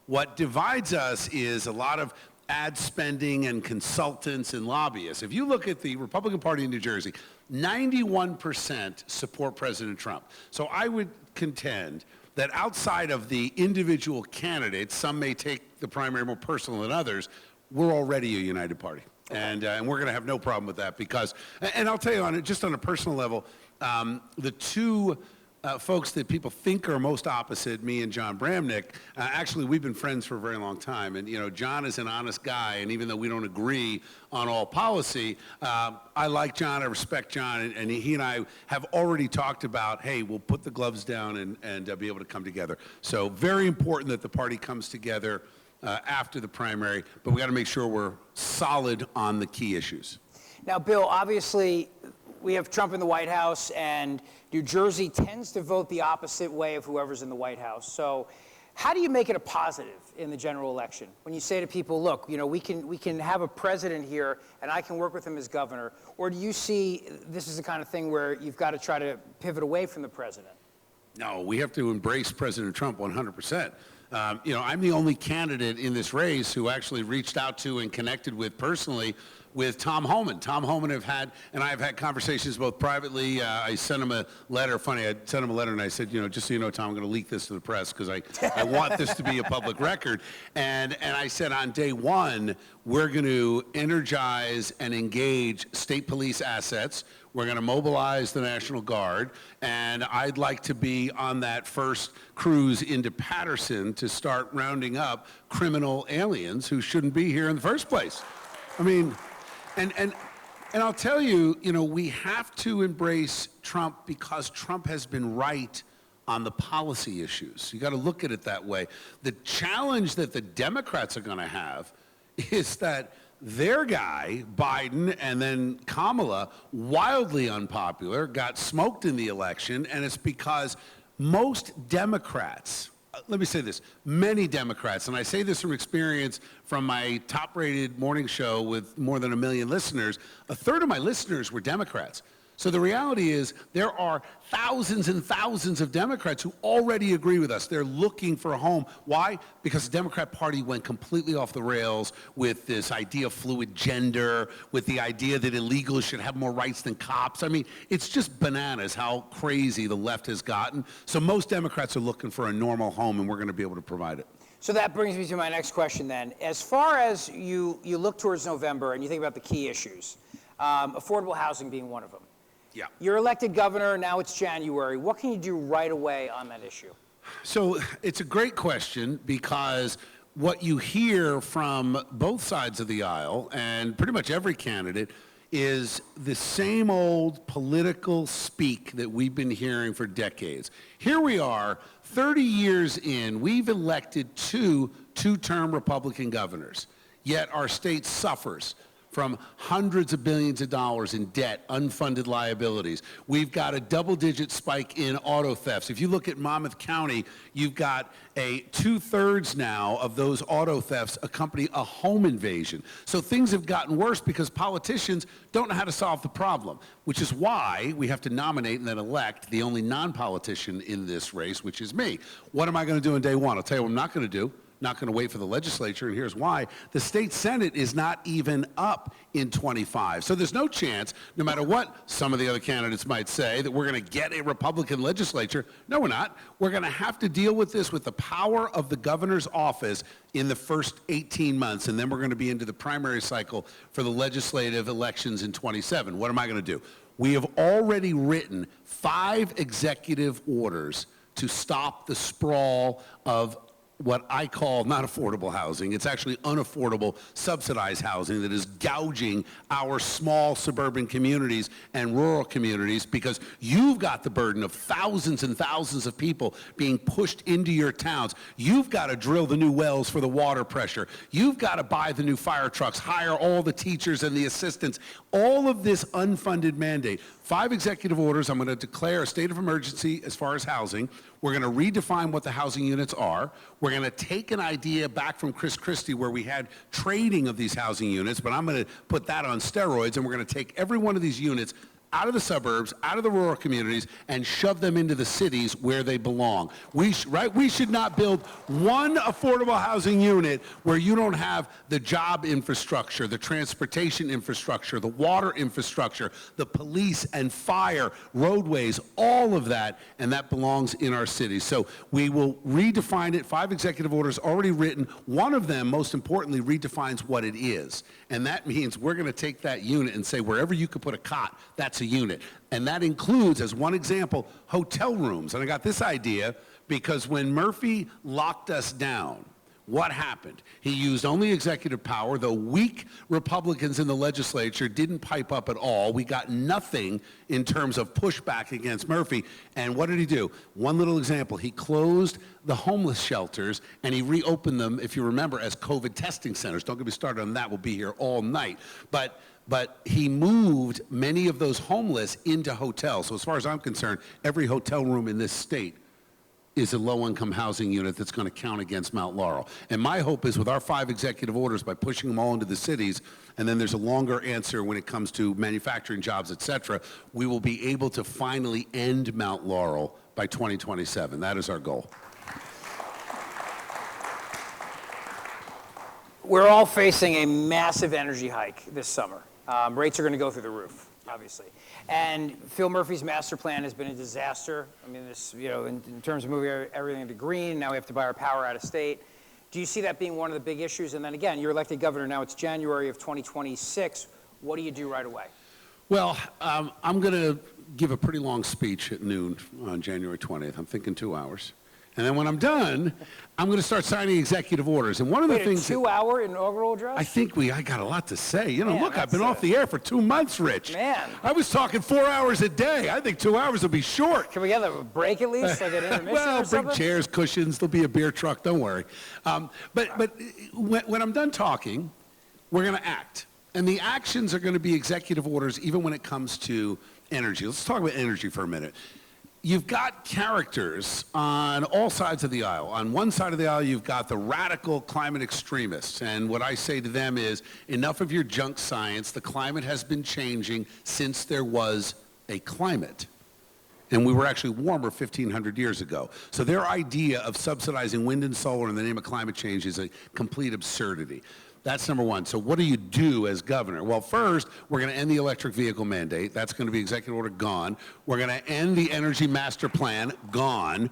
What divides us is a lot of ad spending and consultants and lobbyists. If you look at the Republican Party in New Jersey, 91% support President Trump. So I would contend that outside of the individual candidates, some may take the primary more personal than others, we're already a united party. And we're going to have no problem with that because, and I'll tell you, just on a personal level, the two folks that people think are most opposite, me and Jon Bramnick, actually we've been friends for a very long time. And, you know, Jon is an honest guy, and even though we don't agree on all policy, I like Jon, I respect Jon, and he and I have already talked about, hey, we'll put the gloves down and be able to come together. So very important that the party comes together after the primary, but we got to make sure we're solid on the key issues. Now, Bill, obviously, we have Trump in the White House, and New Jersey tends to vote the opposite way of whoever's in the White House. So How do you make it a positive in the general election? When you say to people, look, we can have a president here and I can work with him as governor, or do you see this is the kind of thing where you've got to try to pivot away from the president? No, we have to embrace President Trump 100%. I'm the only candidate in this race who actually reached out to and connected with personally with Tom Homan. Tom Homan and I have had conversations both privately. I sent him a letter. Funny, I sent him a letter and I said, just so you know, Tom, I'm going to leak this to the press because I want this to be a public record. And I said on day one, we're going to energize and engage state police assets. We're going to mobilize the National Guard, and I'd like to be on that first cruise into Patterson to start rounding up criminal aliens who shouldn't be here in the first place. I mean, and I'll tell you, we have to embrace Trump because Trump has been right on the policy issues. You got to look at it that way. The challenge that the Democrats are going to have is that their guy, Biden, and then Kamala, wildly unpopular, got smoked in the election, and it's because most Democrats, let me say this, many Democrats, and I say this from experience from my top-rated morning show with more than 1 million listeners, a third of my listeners were Democrats. So the reality is there are thousands and thousands of Democrats who already agree with us. They're looking for a home. Why? Because the Democrat Party went completely off the rails with this idea of fluid gender, with the idea that illegals should have more rights than cops. I mean, it's just bananas how crazy the left has gotten. So most Democrats are looking for a normal home, and we're going to be able to provide it. So that brings me to my next question then. As far as you look towards November and you think about the key issues, affordable housing being one of them. Yeah. You're elected governor, now it's January. What can you do right away on that issue? So it's a great question because what you hear from both sides of the aisle and pretty much every candidate is the same old political speak that we've been hearing for decades. Here we are, 30 years in, we've elected two-term Republican governors, yet our state suffers from hundreds of billions of dollars in debt, unfunded liabilities. We've got a double-digit spike in auto thefts. If you look at Monmouth County, you've got a 2/3 now of those auto thefts accompany a home invasion. So things have gotten worse because politicians don't know how to solve the problem, which is why we have to nominate and then elect the only non-politician in this race, which is me. What am I going to do on day one? I'll tell you what I'm not going to do. Not going to wait for the legislature, and here's why. The state Senate is not even up in 25. So there's no chance, no matter what some of the other candidates might say, that we're going to get a Republican legislature. No, we're not. We're going to have to deal with this with the power of the governor's office in the first 18 months, and then we're going to be into the primary cycle for the legislative elections in 27. What am I going to do? We have already written 5 executive orders to stop the sprawl of what I call not affordable housing. It's actually unaffordable, subsidized housing that is gouging our small suburban communities and rural communities because you've got the burden of thousands and thousands of people being pushed into your towns. You've got to drill the new wells for the water pressure. You've got to buy the new fire trucks, hire all the teachers and the assistants. All of this unfunded mandate. 5 executive orders. I'm going to declare a state of emergency as far as housing. We're going to redefine what the housing units are. We're going to take an idea back from Chris Christie where we had trading of these housing units, but I'm going to put that on steroids, and we're going to take every one of these units out of the suburbs, out of the rural communities, and shove them into the cities where they belong. We should not build one affordable housing unit where you don't have the job infrastructure, the transportation infrastructure, the water infrastructure, the police and fire, roadways, all of that, and that belongs in our cities. So we will redefine it. 5 executive orders already written. One of them, most importantly, redefines what it is. And that means we're going to take that unit and say wherever you could put a cot, that's a unit. And that includes, as one example, hotel rooms. And I got this idea because when Murphy locked us down, what happened? He used only executive power. The weak Republicans in the legislature didn't pipe up at all. We got nothing in terms of pushback against Murphy. And what did he do? One little example. He closed the homeless shelters and he reopened them, if you remember, as COVID testing centers. Don't get me started on that. We'll be here all night. But he moved many of those homeless into hotels. So as far as I'm concerned, every hotel room in this state is a low-income housing unit that's going to count against Mount Laurel. And my hope is with our 5 executive orders, by pushing them all into the cities, and then there's a longer answer when it comes to manufacturing jobs, et cetera, we will be able to finally end Mount Laurel by 2027. That is our goal. We're all facing a massive energy hike this summer. Rates are going to go through the roof, obviously. And Phil Murphy's master plan has been a disaster. I mean, this, in terms of moving everything to green, now we have to buy our power out of state. Do you see that being one of the big issues? And then again, you're elected governor, now it's January of 2026. What do you do right away? Well, I'm going to give a pretty long speech at noon on January 20th. I'm thinking 2 hours. And then when I'm done, I'm going to start signing executive orders. And one of the things... a 2-hour inaugural address? I got a lot to say. Man, look, I've been off the air for 2 months, Rich. Man. I was talking 4 hours a day. I think 2 hours will be short. Can we get a break at least, like an intermission Well, or something? bring chairs, cushions. There'll be a beer truck. Don't worry. But when I'm done talking, we're going to act. And the actions are going to be executive orders even when it comes to energy. Let's talk about energy for a minute. You've got characters on all sides of the aisle. On one side of the aisle, you've got the radical climate extremists. And what I say to them is, enough of your junk science. The climate has been changing since there was a climate. And we were actually warmer 1,500 years ago. So their idea of subsidizing wind and solar in the name of climate change is a complete absurdity. That's number one. So what do you do as governor? Well, first, we're going to end the electric vehicle mandate. That's going to be executive order gone. We're going to end the energy master plan, gone.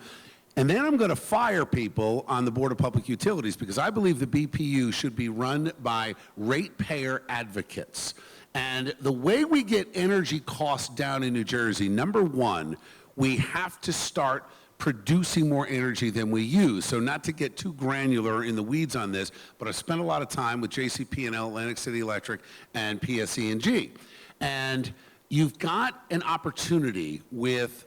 And then I'm going to fire people on the Board of Public Utilities because I believe the BPU should be run by ratepayer advocates. And the way we get energy costs down in New Jersey, number one, we have to start producing more energy than we use. So not to get too granular in the weeds on this, but I spent a lot of time with JCP&L, Atlantic City Electric, and PSE&G. And you've got an opportunity with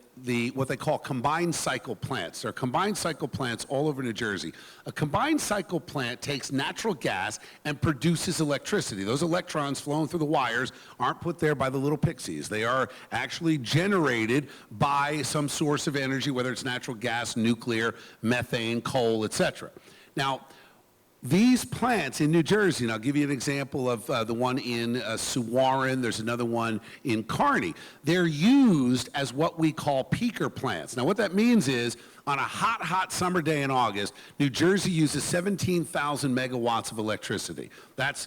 what they call combined cycle plants. There are combined cycle plants all over New Jersey. A combined cycle plant takes natural gas and produces electricity. Those electrons flowing through the wires aren't put there by the little pixies. They are actually generated by some source of energy, whether it's natural gas, nuclear, methane, coal, etc. Now, these plants in New Jersey, and I'll give you an example of the one in Suwarren, there's another one in Kearney. They're used as what we call peaker plants. Now what that means is, on a hot, hot summer day in August, New Jersey uses 17,000 megawatts of electricity.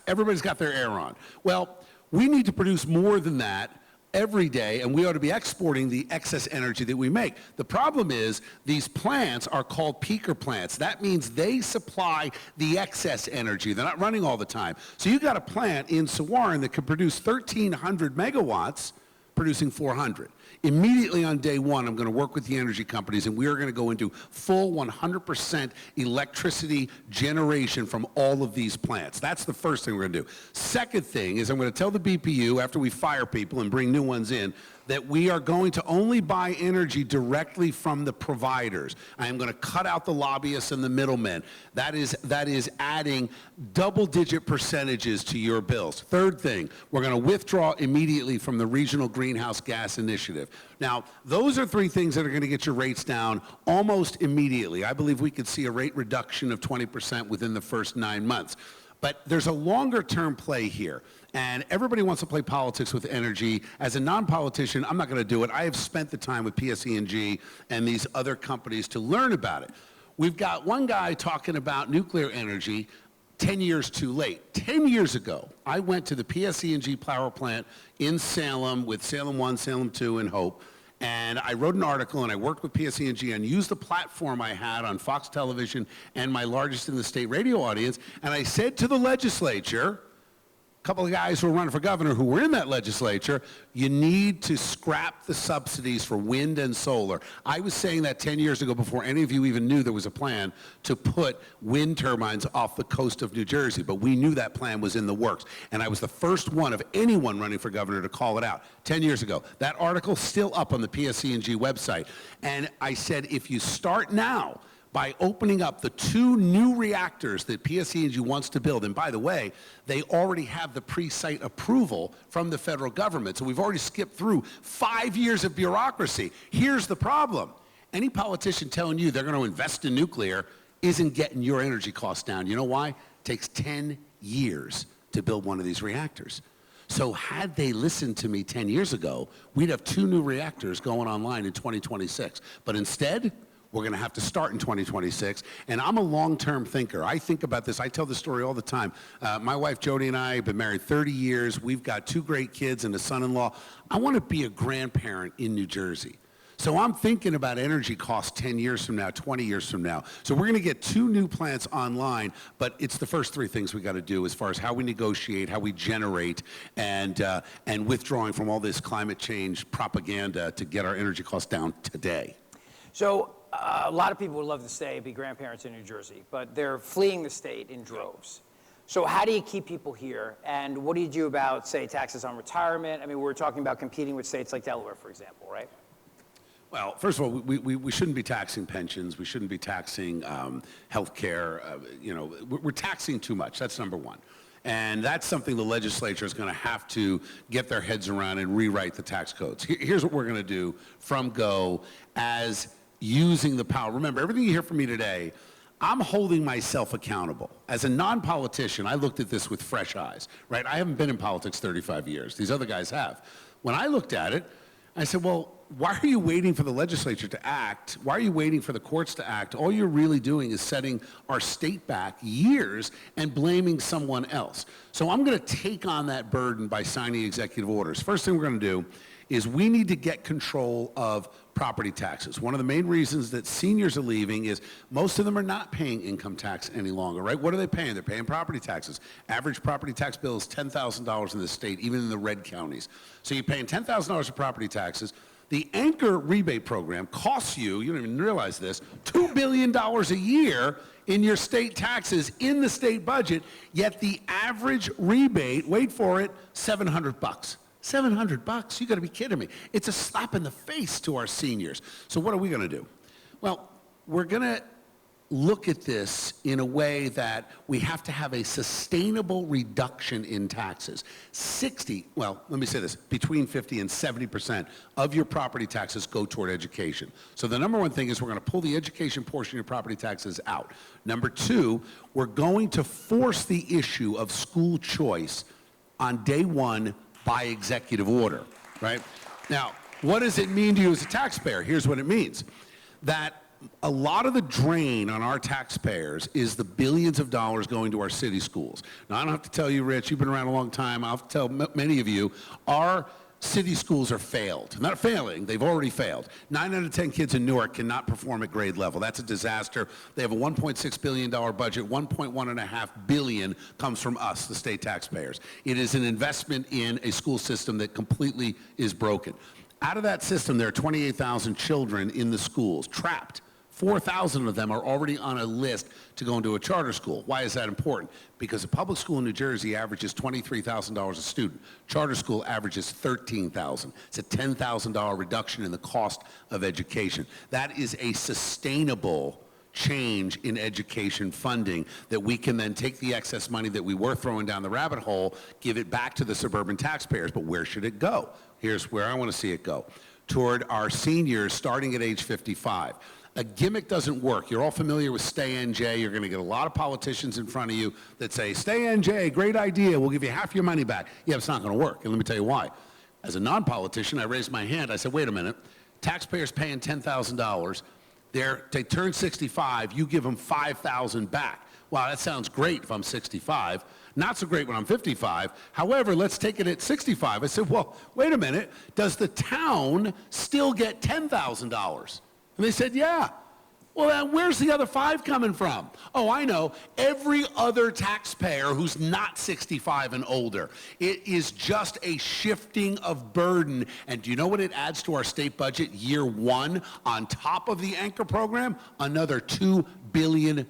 Everybody's got their air on. Well, we need to produce more than that every day, and we ought to be exporting the excess energy that we make. The problem is these plants are called peaker plants. That means they supply the excess energy. They're not running all the time. So you got a plant in Suwarren that can produce 1,300 megawatts, producing 400. Immediately on day one, I'm going to work with the energy companies, and we are going to go into full 100% electricity generation from all of these plants. That's the first thing we're going to do. Second thing is I'm going to tell the BPU, after we fire people and bring new ones in, that we are going to only buy energy directly from the providers. I am going to cut out the lobbyists and the middlemen. That is adding double-digit percentages to your bills. Third thing, we're going to withdraw immediately from the Regional Greenhouse Gas Initiative. Now, those are three things that are going to get your rates down almost immediately. I believe we could see a rate reduction of 20% within the first 9 months. But there's a longer-term play here. And everybody wants to play politics with energy. As a non-politician, I'm not going to do it. I have spent the time with PSE&G and these other companies to learn about it. We've got one guy talking about nuclear energy 10 years too late. 10 years ago, I went to the PSE&G power plant in Salem with Salem 1, Salem 2, and Hope. And I wrote an article, and I worked with PSE&G and used the platform I had on Fox Television and my largest in the state radio audience. And I said to the legislature, a couple of guys who were running for governor who were in that legislature, you need to scrap the subsidies for wind and solar. I was saying that 10 years ago before any of you even knew there was a plan to put wind turbines off the coast of New Jersey, but we knew that plan was in the works. And I was the first one of anyone running for governor to call it out 10 years ago. That article's still up on the PSE&G website. And I said, if you start now, by opening up the 2 new reactors that PSE&G wants to build. And by the way, they already have the pre-site approval from the federal government. So we've already skipped through 5 years of bureaucracy. Here's the problem. any politician telling you they're going to invest in nuclear isn't getting your energy costs down. You know why? It takes 10 years to build one of these reactors. So had they listened to me 10 years ago, we'd have 2 new reactors going online in 2026. But instead, we're going to have to start in 2026. And I'm a long-term thinker. I think about this. I tell this story all the time. My wife, Jody, and I have been married 30 years. We've got 2 great kids and a son-in-law. I want to be a grandparent in New Jersey. So I'm thinking about energy costs 10 years from now, 20 years from now. So we're going to get 2 new plants online, but it's the first 3 things we got to do as far as how we negotiate, how we generate, and withdrawing from all this climate change propaganda to get our energy costs down today. So a lot of people would love to stay, be grandparents in New Jersey, but they're fleeing the state in droves. So how do you keep people here? And what do you do about, say, taxes on retirement? I mean, we're talking about competing with states like Delaware, for example, right? Well, first of all, we shouldn't be taxing pensions. We shouldn't be taxing health care. We're taxing too much. That's number one. And that's something the legislature is going to have to get their heads around and rewrite the tax codes. Here's what we're going to do from go as using the power. Remember, everything you hear from me today, I'm holding myself accountable. As a non-politician, I looked at this with fresh eyes, right? I haven't been in politics 35 years. These other guys have. When I looked at it, I said, well, why are you waiting for the legislature to act? Why are you waiting for the courts to act? All you're really doing is setting our state back years and blaming someone else. So I'm going to take on that burden by signing executive orders. First thing we're going to do is we need to get control of property taxes. One of the main reasons that seniors are leaving is most of them are not paying income tax any longer, right? What are they paying? They're paying property taxes. Average property tax bill is $10,000 in the state, even in the red counties. So you're paying $10,000 of property taxes. The anchor rebate program costs you don't even realize this, $2 billion a year in your state taxes in the state budget, yet the average rebate, wait for it, $700. $700, you got to be kidding me. It's a slap in the face to our seniors. So what are we going to do? Well, we're going to look at this in a way that we have to have a sustainable reduction in taxes. Between 50 and 70% of your property taxes go toward education. So the number one thing is we're going to pull the education portion of your property taxes out. Number 2, we're going to force the issue of school choice on day 1 by executive order, right? Now, what does it mean to you as a taxpayer? Here's what it means. That a lot of the drain on our taxpayers is the billions of dollars going to our city schools. Now, I don't have to tell you, Rich, you've been around a long time. I'll have to tell many of you, our city schools are failed. Not failing, they've already failed. 9 out of 10 kids in Newark cannot perform at grade level. That's a disaster. They have a $1.6 billion budget. $1.1.5 billion comes from us, the state taxpayers. It is an investment in a school system that completely is broken. Out of that system, there are 28,000 children in the schools, trapped. 4,000 of them are already on a list to go into a charter school. Why is that important? Because a public school in New Jersey averages $23,000 a student. Charter school averages $13,000. It's a $10,000 reduction in the cost of education. That is a sustainable change in education funding that we can then take the excess money that we were throwing down the rabbit hole, give it back to the suburban taxpayers. But where should it go? Here's where I want to see it go. Toward our seniors starting at age 55. A gimmick doesn't work. You're all familiar with Stay NJ. You're going to get a lot of politicians in front of you that say, Stay NJ, great idea. We'll give you half your money back. Yeah, it's not going to work. And let me tell you why. As a non-politician, I raised my hand. I said, wait a minute. Taxpayers paying $10,000. They turn 65. You give them $5,000 back. Wow, that sounds great if I'm 65. Not so great when I'm 55. However, let's take it at 65. I said, well, wait a minute. Does the town still get $10,000? And they said, yeah. Well, then where's the other 5 coming from? Oh, I know. Every other taxpayer who's not 65 and older. It is just a shifting of burden. And do you know what it adds to our state budget year 1 on top of the anchor program? Another $2 billion.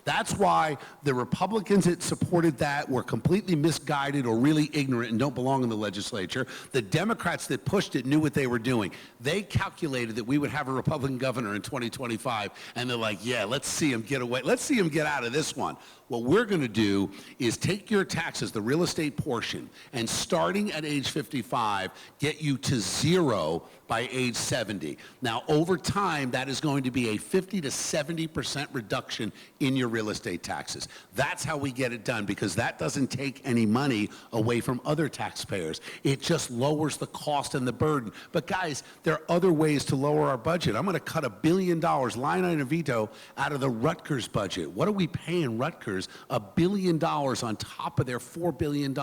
That's why the Republicans that supported that were completely misguided or really ignorant and don't belong in the legislature. The Democrats that pushed it knew what they were doing. They calculated that we would have a Republican governor in 2025, and they're like, yeah, let's see him get away. Let's see him get out of this one. What we're going to do is take your taxes, the real estate portion, and starting at age 55, get you to 0 by age 70. Now, over time, that is going to be a 50 to 70% reduction in your real estate taxes. That's how we get it done, because that doesn't take any money away from other taxpayers. It just lowers the cost and the burden. But guys, there are other ways to lower our budget. I'm going to cut $1 billion, line item veto, out of the Rutgers budget. What are we paying Rutgers? $1 billion on top of their $4 billion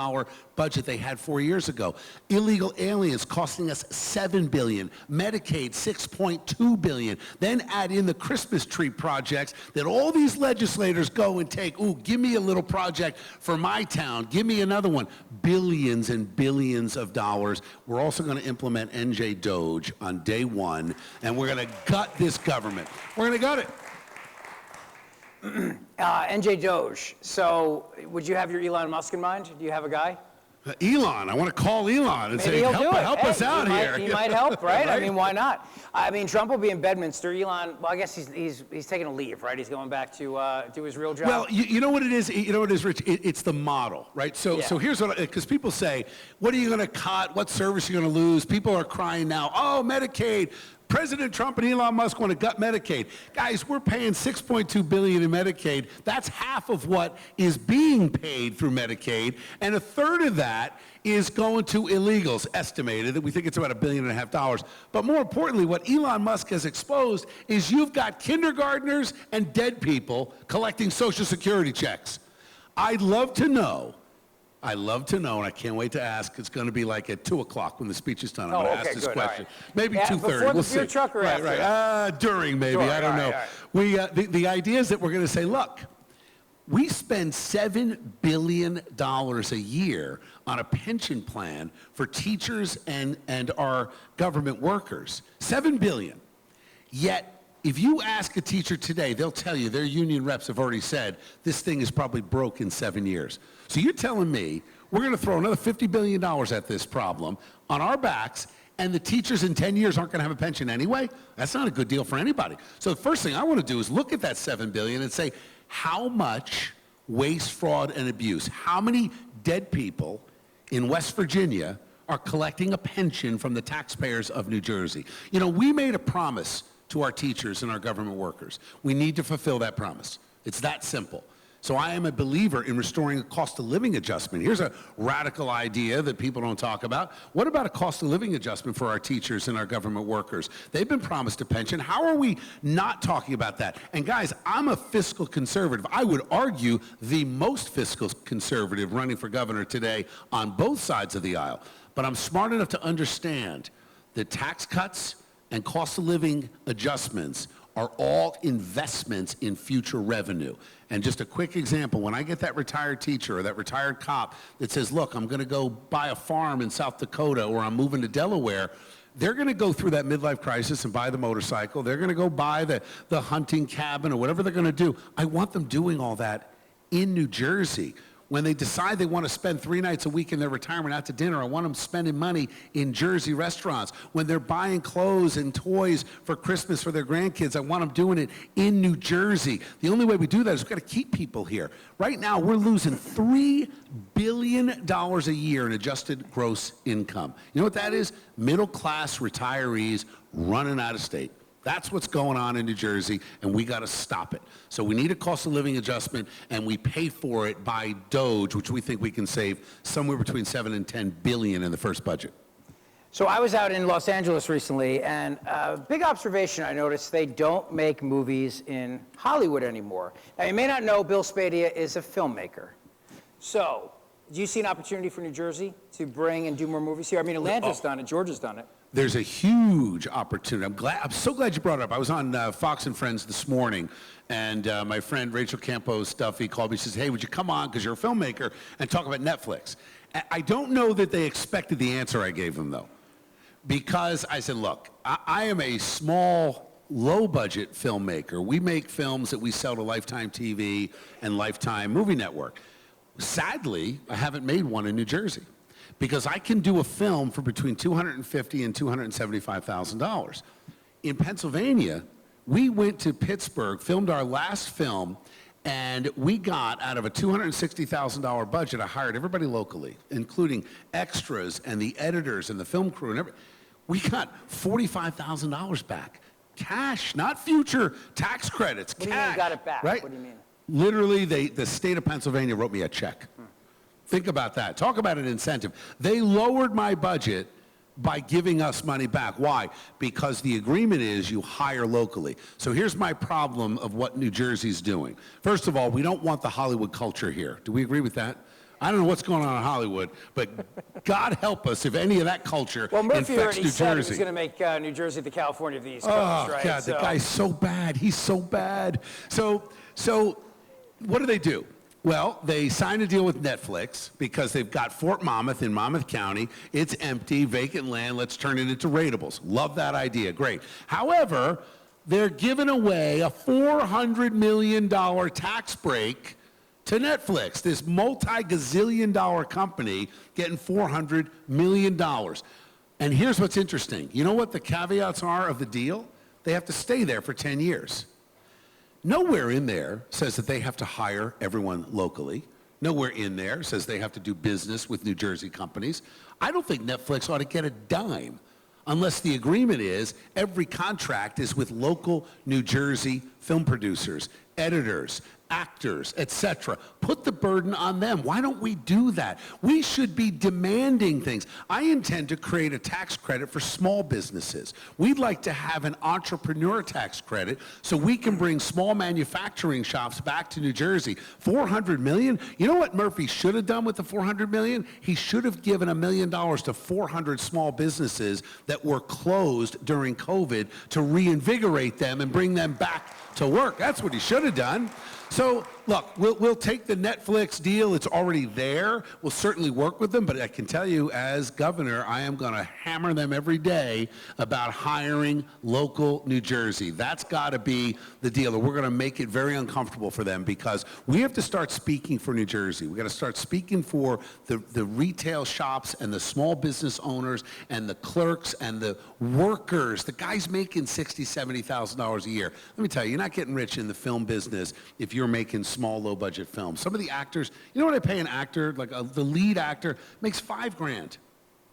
budget they had 4 years ago. Illegal aliens costing us $7 billion. Medicaid, $6.2 billion. Then add in the Christmas tree projects that all these legislators go and take. Ooh, give me a little project for my town. Give me another one. Billions and billions of dollars. We're also going to implement NJ Doge on day one, and we're going to gut this government. We're going to gut it. NJ Doge. So would you have your Elon Musk in mind? Do you have a guy? Elon, I want to call Elon and Maybe say, he'll do it. help us out here. He might help, right? I mean, why not? I mean, Trump will be in Bedminster. Elon, well, I guess he's taking a leave, right? He's going back to do his real job. Well, you know what it is? You know what it is, Rich? It's the model, right? So here's what, because people say, what are you going to cut? What service are you going to lose? People are crying now, oh, Medicaid. President Trump and Elon Musk want to gut Medicaid. Guys, we're paying $6.2 billion in Medicaid. That's half of what is being paid through Medicaid, and a third of that is going to illegals, estimated that we think it's about $1.5 billion. But more importantly, what Elon Musk has exposed is you've got kindergartners and dead people collecting Social Security checks. I'd love to know, and I can't wait to ask. It's going to be like at 2 o'clock when the speech is done. I'm going to ask this question. Right. Maybe 2:30. Before we'll the beer see. truck or after? Right. During, maybe. I don't know. Right. The idea is that we're going to say, look, we spend $7 billion a year on a pension plan for teachers and our government workers. $7 billion. Yet, if you ask a teacher today, they'll tell you, their union reps have already said, this thing is probably broke in 7 years. So you're telling me we're going to throw another $50 billion at this problem on our backs, and the teachers in 10 years aren't going to have a pension anyway? That's not a good deal for anybody. So the first thing I want to do is look at that $7 billion and say, how much waste, fraud, and abuse, how many dead people in West Virginia are collecting a pension from the taxpayers of New Jersey? You know, we made a promise to our teachers and our government workers. We need to fulfill that promise. It's that simple. So I am a believer in restoring a cost of living adjustment. Here's a radical idea that people don't talk about. What about a cost of living adjustment for our teachers and our government workers? They've been promised a pension. How are we not talking about that? And guys, I'm a fiscal conservative. I would argue the most fiscal conservative running for governor today on both sides of the aisle. But I'm smart enough to understand that tax cuts and cost of living adjustments are all investments in future revenue. And just a quick example, when I get that retired teacher or that retired cop that says, look, I'm going to go buy a farm in South Dakota or I'm moving to Delaware, they're going to go through that midlife crisis and buy the motorcycle. They're going to go buy the hunting cabin or whatever they're going to do. I want them doing all that in New Jersey. When they decide they want to spend 3 nights a week in their retirement out to dinner, I want them spending money in Jersey restaurants. When they're buying clothes and toys for Christmas for their grandkids, I want them doing it in New Jersey. The only way we do that is we've got to keep people here. Right now, we're losing $3 billion a year in adjusted gross income. You know what that is? Middle-class retirees running out of state. That's what's going on in New Jersey, and we got to stop it. So we need a cost of living adjustment, and we pay for it by Doge, which we think we can save somewhere between $7 and $10 billion in the first budget. So I was out in Los Angeles recently, and a big observation I noticed, they don't make movies in Hollywood anymore. Now, you may not know Bill Spadea is a filmmaker. So, do you see an opportunity for New Jersey to bring and do more movies here? I mean, Atlanta's done it, Georgia's done it. There's a huge opportunity. I'm so glad you brought it up. I was on Fox and Friends this morning, and my friend Rachel Campos Duffy called me. She says, hey, would you come on, because you're a filmmaker, and talk about Netflix? I don't know that they expected the answer I gave them, though, because I said, look, I am a small, low-budget filmmaker. We make films that we sell to Lifetime TV and Lifetime Movie Network. Sadly, I haven't made one in New Jersey, because I can do a film for between $250,000 and $275,000. In Pennsylvania, we went to Pittsburgh, filmed our last film, and we got, out of a $260,000 budget, I hired everybody locally, including extras and the editors and the film crew and everything. We got $45,000 back. Cash, not future tax credits, What cash. do you mean you got it back? Right? What do you mean? Literally, the state of Pennsylvania wrote me a check. Think about that. Talk about an incentive. They lowered my budget by giving us money back. Why? Because the agreement is you hire locally. So here's my problem of what New Jersey's doing. First of all, we don't want the Hollywood culture here. Do we agree with that? I don't know what's going on in Hollywood, but God help us if any of that culture Well, Murphy infects already New said he was Jersey. going to make New Jersey the California of the East Oh, Coast, right? God, the guy's so bad. He's so bad. So what do? Well, they signed a deal with Netflix because they've got Fort Monmouth in Monmouth County. It's empty, vacant land. Let's turn it into ratables. Love that idea. Great. However, they're giving away a $400 million tax break to Netflix, this multi-gazillion-dollar company getting $400 million. And here's what's interesting. You know what the caveats are of the deal? They have to stay there for 10 years. Nowhere in there says that they have to hire everyone locally. Nowhere in there says they have to do business with New Jersey companies. I don't think Netflix ought to get a dime unless the agreement is every contract is with local New Jersey film producers, editors, actors, etc. Put the burden on them. Why don't we do that? We should be demanding things. I intend to create a tax credit for small businesses. We'd like to have an entrepreneur tax credit so we can bring small manufacturing shops back to New Jersey. $400 million? You know what Murphy should have done with the $400 million? He should have given $1 million to 400 small businesses that were closed during COVID to reinvigorate them and bring them back to work. That's what he should have done. So, look, we'll take the Netflix deal. It's already there. We'll certainly work with them, but I can tell you, as governor, I am going to hammer them every day about hiring local New Jersey. That's got to be the deal, and we're going to make it very uncomfortable for them because we have to start speaking for New Jersey. We've got to start speaking for the retail shops and the small business owners and the clerks and the workers, the guys making $60,000, $70,000 a year. Let me tell you, you're not getting rich in the film business if you're making small, low-budget films. Some of the actors, you know what I pay an actor, like the lead actor, makes $5,000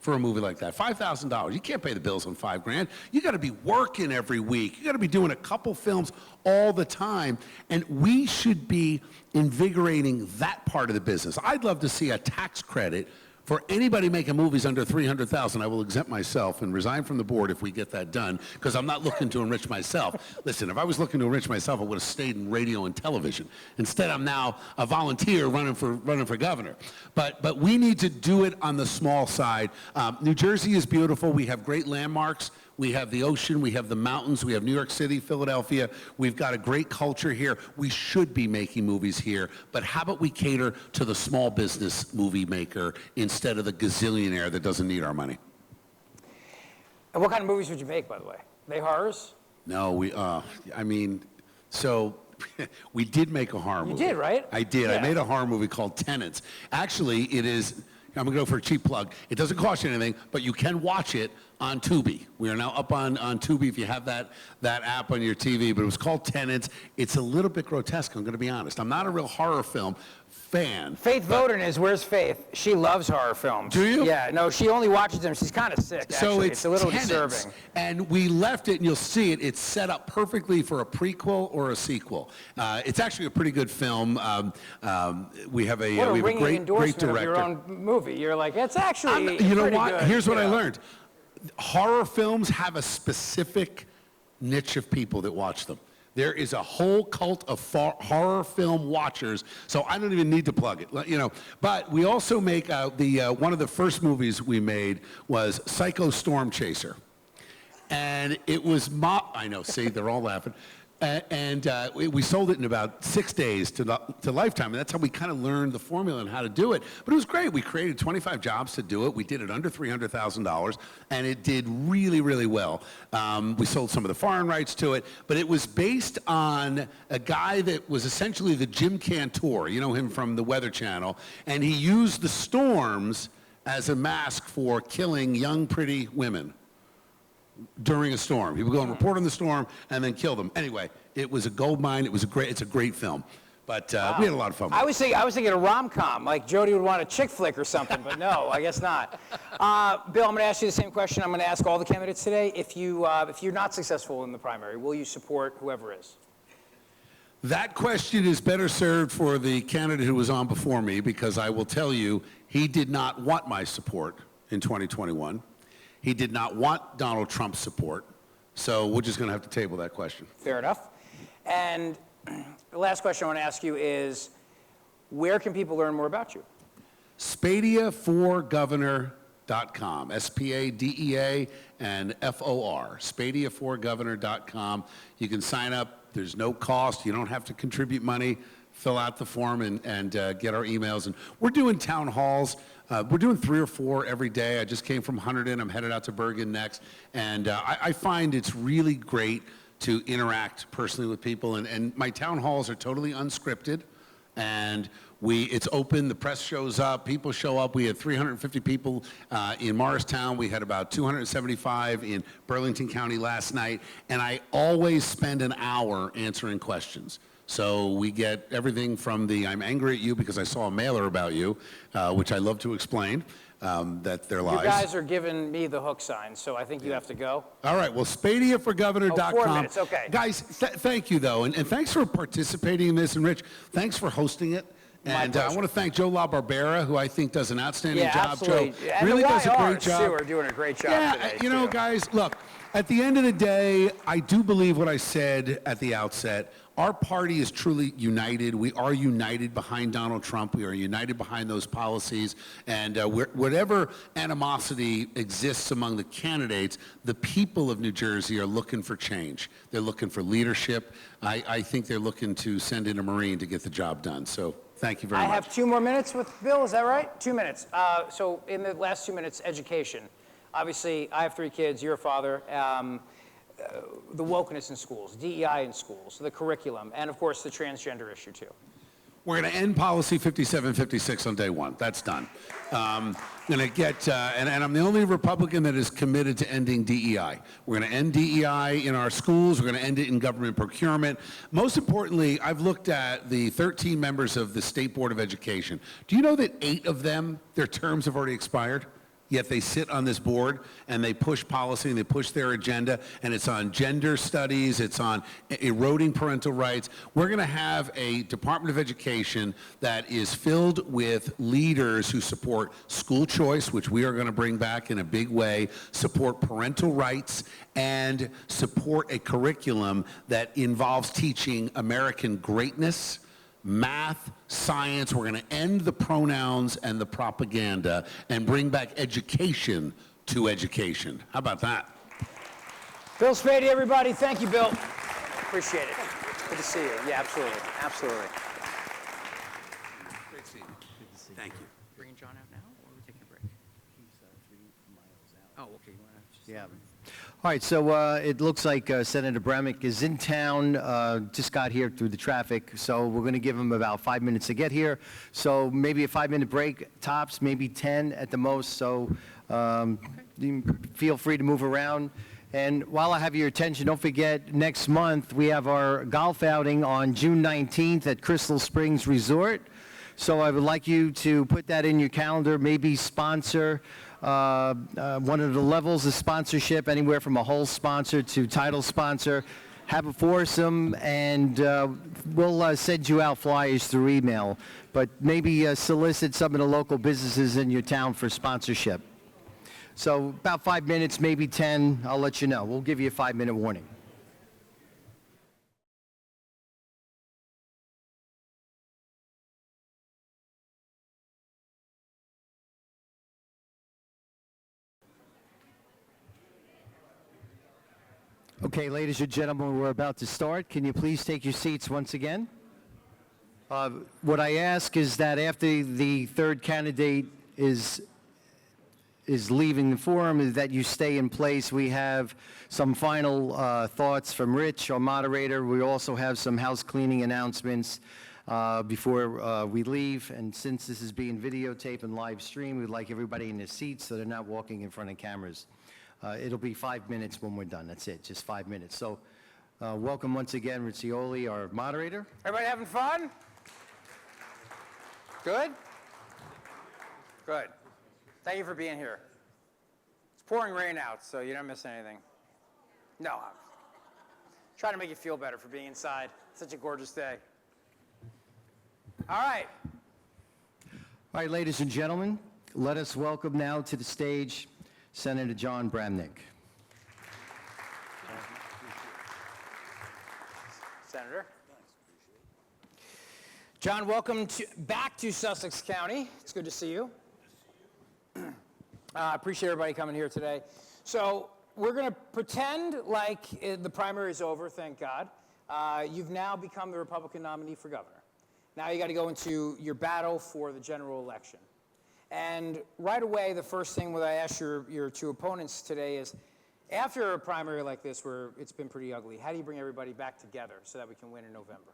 for a movie like that, $5,000. You can't pay the bills on $5,000. You got to be working every week. You got to be doing a couple films all the time, and we should be invigorating that part of the business. I'd love to see a tax credit for anybody making movies under $300,000. I will exempt myself and resign from the board if we get that done, because I'm not looking to enrich myself. Listen, if I was looking to enrich myself, I would have stayed in radio and television. Instead, I'm now a volunteer running for governor. But we need to do it on the small side. New Jersey is beautiful. We have great landmarks. We have the ocean, we have the mountains, we have New York City, Philadelphia. We've got a great culture here. We should be making movies here, but how about we cater to the small business movie maker instead of the gazillionaire that doesn't need our money? And what kind of movies would you make, by the way? They horrors? No, we did make a horror movie. You did, right? I did. Yeah. I made a horror movie called Tenants. Actually, it is, I'm going to go for a cheap plug. It doesn't cost you anything, but you can watch it on Tubi. We are now up on Tubi if you have that app on your TV, but it was called Tenants. It's a little bit grotesque, I'm going to be honest. I'm not a real horror film fan. Faith Voden is, where's Faith? She loves horror films. Do you? Yeah, no, she only watches them. She's kind of sick, So actually. it's a little Tenants, disturbing. and we left it, and you'll see it. It's set up perfectly for a prequel or a sequel. It's actually a pretty good film. We have a What a ringing great endorsement director. of your own movie. You're like, it's actually You know pretty what? good. Here's what I Yeah. learned. Horror films have a specific niche of people that watch them. There is a whole cult of horror film watchers, so I don't even need to plug it, you know. But we also make one of the first movies we made was Psycho Storm Chaser, and it was I know, see, they're all laughing. We sold it in about 6 days to Lifetime, and that's how we kind of learned the formula and how to do it. But it was great. We created 25 jobs to do it. We did it under $300,000, and it did really, really well. We sold some of the foreign rights to it, but it was based on a guy that was essentially the Jim Cantor. You know him from the Weather Channel, and he used the storms as a mask for killing young, pretty women during a storm. He would go and report on the storm and then kill them. Anyway, it was a gold mine. It's a great film. But we had a lot of fun with I it. was thinking a rom-com, like Jody would want a chick flick or something, but no, I guess not. Bill, I'm going to ask you the same question I'm going to ask all the candidates today. If you're not successful in the primary, will you support whoever is? That question is better served for the candidate who was on before me, because I will tell you, he did not want my support in 2021. He did not want Donald Trump's support. So we're just going to have to table that question. Fair enough. And the last question I want to ask you is, where can people learn more about you? SpadeaForGovernor.com, S-P-A-D-E-A and F-O-R, SpadeaForGovernor.com. You can sign up. There's no cost. You don't have to contribute money. Fill out the form and get our emails. And we're doing town halls. We're doing 3 or 4 every day. I just came from Hunterdon. I'm headed out to Bergen next. And I find it's really great to interact personally with people. And my town halls are totally unscripted. And it's open, the press shows up, people show up. We had 350 people in Morristown. We had about 275 in Burlington County last night. And I always spend an hour answering questions. So we get everything from the I'm angry at you because I saw a mailer about you, which I love to explain, that they're lies. You guys are giving me the hook sign, so I think you have to go. All right, well, SpadeaForGovernor.com. 4 minutes, okay. Guys, thank you, though, and thanks for participating in this. And Rich, thanks for hosting it. And I want to thank Joe LaBarbera, who I think does an outstanding job. Absolutely. Joe And really the does a great YRs, job. too, are doing a great job today, you know, too. guys, look, at the end of the day, I do believe what I said at the outset. Our party is truly united. We are united behind Donald Trump. We are united behind those policies. And whatever animosity exists among the candidates, the people of New Jersey are looking for change. They're looking for leadership. I think they're looking to send in a Marine to get the job done. So thank you very much. I have 2 more minutes with Bill, is that right? 2 minutes. So in the last 2 minutes, education. Obviously, I have 3 kids, you're a father. The wokeness in schools, DEI in schools, the curriculum, and of course the transgender issue too. We're going to end policy 5756 on day 1. That's done. Going to get, and I'm the only Republican that is committed to ending DEI. We're going to end DEI in our schools. We're going to end it in government procurement. Most importantly, I've looked at the 13 members of the State Board of Education. Do you know that 8 of them, their terms have already expired? Yet they sit on this board and they push policy and they push their agenda, and it's on gender studies, it's on eroding parental rights. We're going to have a Department of Education that is filled with leaders who support school choice, which we are going to bring back in a big way, support parental rights, and support a curriculum that involves teaching American greatness, math, science. We're going to end the pronouns and the propaganda and bring back education to education. How about that? Bill Spadea, everybody. Thank you, Bill. Appreciate it. Good to see you. Yeah, absolutely. Absolutely. Great seeing you. Good to see you. Thank you. Bringing John out now, or are we taking a break? He's 3 miles out. Oh, okay. You want to just... Yeah. All right, so it looks like Senator Bramnick is in town, just got here through the traffic, so we're going to give him about 5 minutes to get here. So maybe a 5-minute break, tops, maybe 10 at the most, so you feel free to move around. And while I have your attention, don't forget, next month we have our golf outing on June 19th at Crystal Springs Resort. So I would like you to put that in your calendar, maybe sponsor one of the levels of sponsorship, anywhere from a whole sponsor to title sponsor. Have a foursome, and we'll send you out flyers through email. But maybe solicit some of the local businesses in your town for sponsorship. So about 5 minutes, maybe 10, I'll let you know. We'll give you a 5-minute warning. Okay, ladies and gentlemen, we're about to start. Can you please take your seats once again? What I ask is that after the third candidate is leaving the forum, is that you stay in place. We have some final thoughts from Rich, our moderator. We also have some house cleaning announcements before we leave. And since this is being videotaped and live streamed, we'd like everybody in their seats so they're not walking in front of cameras. It'll be 5 minutes when we're done. That's it, just 5 minutes. So welcome once again, Rich Zeoli, our moderator. Everybody having fun? Good? Good. Thank you for being here. It's pouring rain out, so you don't miss anything. No, I'm trying to make you feel better for being inside. It's such a gorgeous day. All right. All right, ladies and gentlemen, let us welcome now to the stage Senator Jon Bramnick. Senator. John, welcome back to Sussex County. It's good to see you. I appreciate everybody coming here today. So we're going to pretend like the primary is over, thank God. You've now become the Republican nominee for governor. Now you got to go into your battle for the general election. And right away, the first thing that I ask your two opponents today is, after a primary like this where it's been pretty ugly, how do you bring everybody back together so that we can win in November?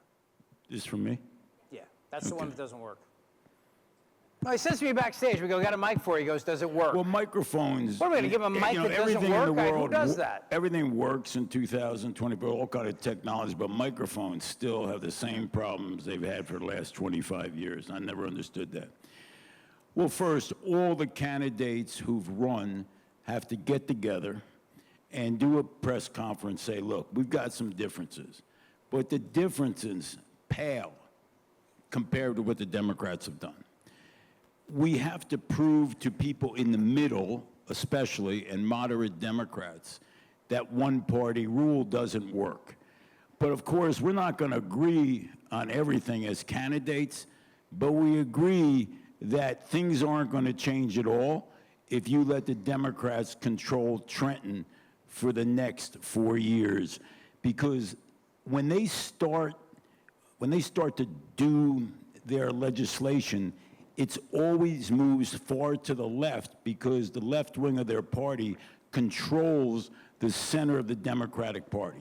This from me? Yeah, that's the one that doesn't work. No, he says to me backstage, we go, got a mic for you. He goes, does it work? Well, microphones. What are we going to give him a mic that doesn't work? Who does that? Everything works in 2020, but all kind of technology, but microphones still have the same problems they've had for the last 25 years. I never understood that. Well, first, all the candidates who've run have to get together and do a press conference, say, look, we've got some differences, but the differences pale compared to what the Democrats have done. We have to prove to people in the middle, especially, and moderate Democrats, that one-party rule doesn't work. But of course, we're not going to agree on everything as candidates, but we agree that things aren't going to change at all if you let the Democrats control Trenton for the next 4 years. Because when they start to do their legislation, it's always moves far to the left because the left wing of their party controls the center of the Democratic Party.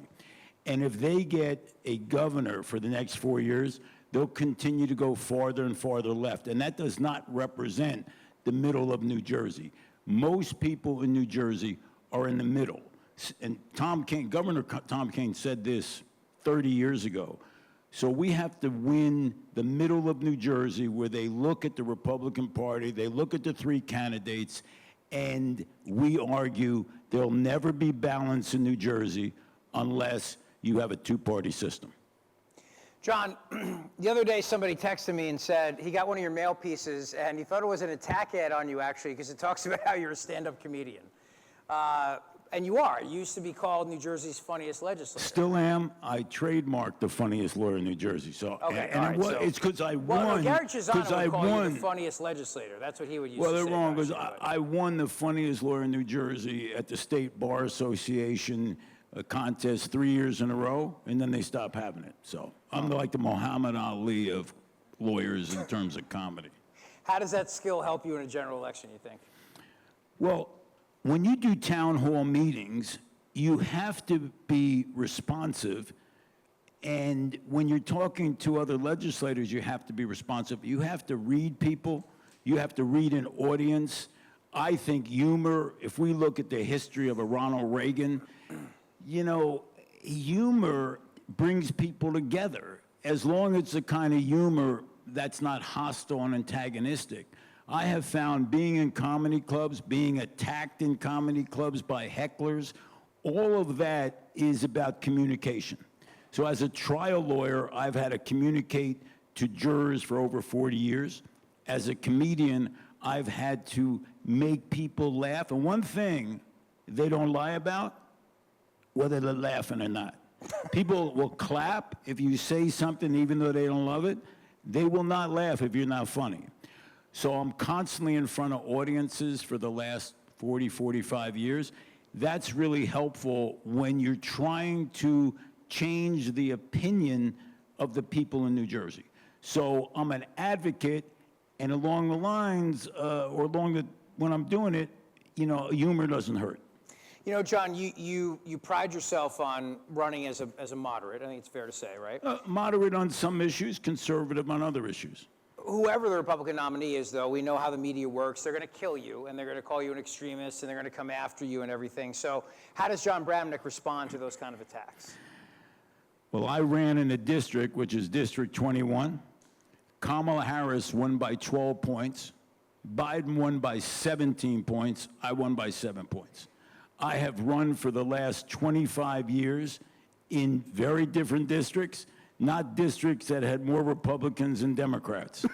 And if they get a governor for the next 4 years, they'll continue to go farther and farther left. And that does not represent the middle of New Jersey. Most people in New Jersey are in the middle. And Governor Tom Kean said this 30 years ago. So we have to win the middle of New Jersey where they look at the Republican Party, they look at the three candidates, and we argue there'll never be balance in New Jersey unless you have a two-party system. John, the other day somebody texted me and said he got one of your mail pieces and he thought it was an attack ad on you, actually, because it talks about how you're a stand-up comedian. And you are. You used to be called New Jersey's funniest legislator. Still am. I trademarked the funniest lawyer in New Jersey. So, okay, it's because I won. Well, no, Gary Chisano would call you the funniest legislator. That's what he would use to say. Well, they're wrong, because I won the funniest lawyer in New Jersey at the State Bar Association contest 3 years in a row, and then they stopped having it. So I'm like the Muhammad Ali of lawyers in terms of comedy. How does that skill help you in a general election, you think? Well, when you do town hall meetings, you have to be responsive. And when you're talking to other legislators, you have to be responsive. You have to read people. You have to read an audience. I think humor, if we look at the history of a Ronald Reagan, you know, humor brings people together, as long as it's the kind of humor that's not hostile and antagonistic. I have found being in comedy clubs, being attacked in comedy clubs by hecklers, all of that is about communication. So as a trial lawyer, I've had to communicate to jurors for over 40 years. As a comedian, I've had to make people laugh. And one thing they don't lie about, whether they're laughing or not. People will clap if you say something even though they don't love it. They will not laugh if you're not funny. So I'm constantly in front of audiences for the last 40, 45 years. That's really helpful when you're trying to change the opinion of the people in New Jersey. So I'm an advocate, and along the lines, when I'm doing it, you know, humor doesn't hurt. You know, John, you pride yourself on running as a moderate. I think it's fair to say, right? Moderate on some issues, conservative on other issues. Whoever the Republican nominee is, though, we know how the media works. They're going to kill you, and they're going to call you an extremist, and they're going to come after you and everything. So how does Jon Bramnick respond to those kind of attacks? Well, I ran in a district, which is District 21. Kamala Harris won by 12 points. Biden won by 17 points. I won by 7 points. I have run for the last 25 years in very different districts, not districts that had more Republicans than Democrats.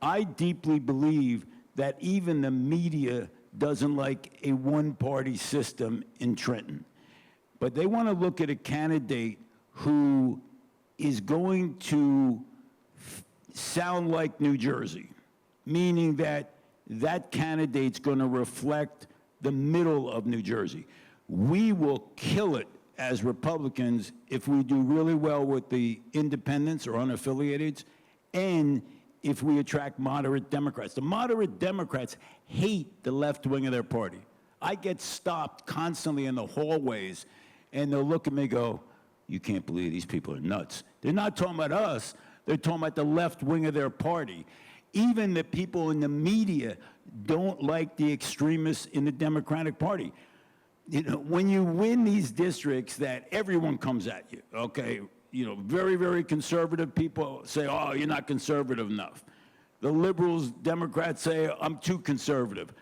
I deeply believe that even the media doesn't like a one-party system in Trenton. But they want to look at a candidate who is going to sound like New Jersey, meaning that that candidate's going to reflect the middle of New Jersey. We will kill it as Republicans if we do really well with the independents or unaffiliated, and if we attract moderate Democrats. The moderate Democrats hate the left wing of their party. I get stopped constantly in the hallways, and they'll look at me and go, "You can't believe these people are nuts." They're not talking about us. They're talking about the left wing of their party. Even the people in the media don't like the extremists in the Democratic Party. You know, when you win these districts that everyone comes at you, okay, you know, very, very conservative people say, "Oh, you're not conservative enough." The liberals, Democrats say, "I'm too conservative."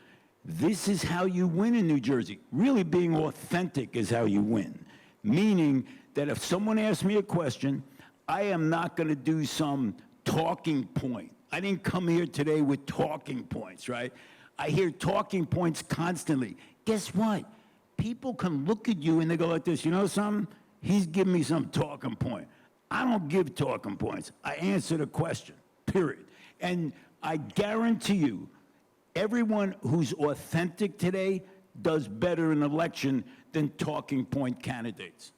This is how you win in New Jersey. Really being authentic is how you win. Meaning that if someone asks me a question, I am not going to do some talking point. I didn't come here today with talking points, right? I hear talking points constantly. Guess what? People can look at you and they go like this, "You know something? He's giving me some talking point." I don't give talking points. I answer the question, period. And I guarantee you, everyone who's authentic today does better in an election than talking point candidates.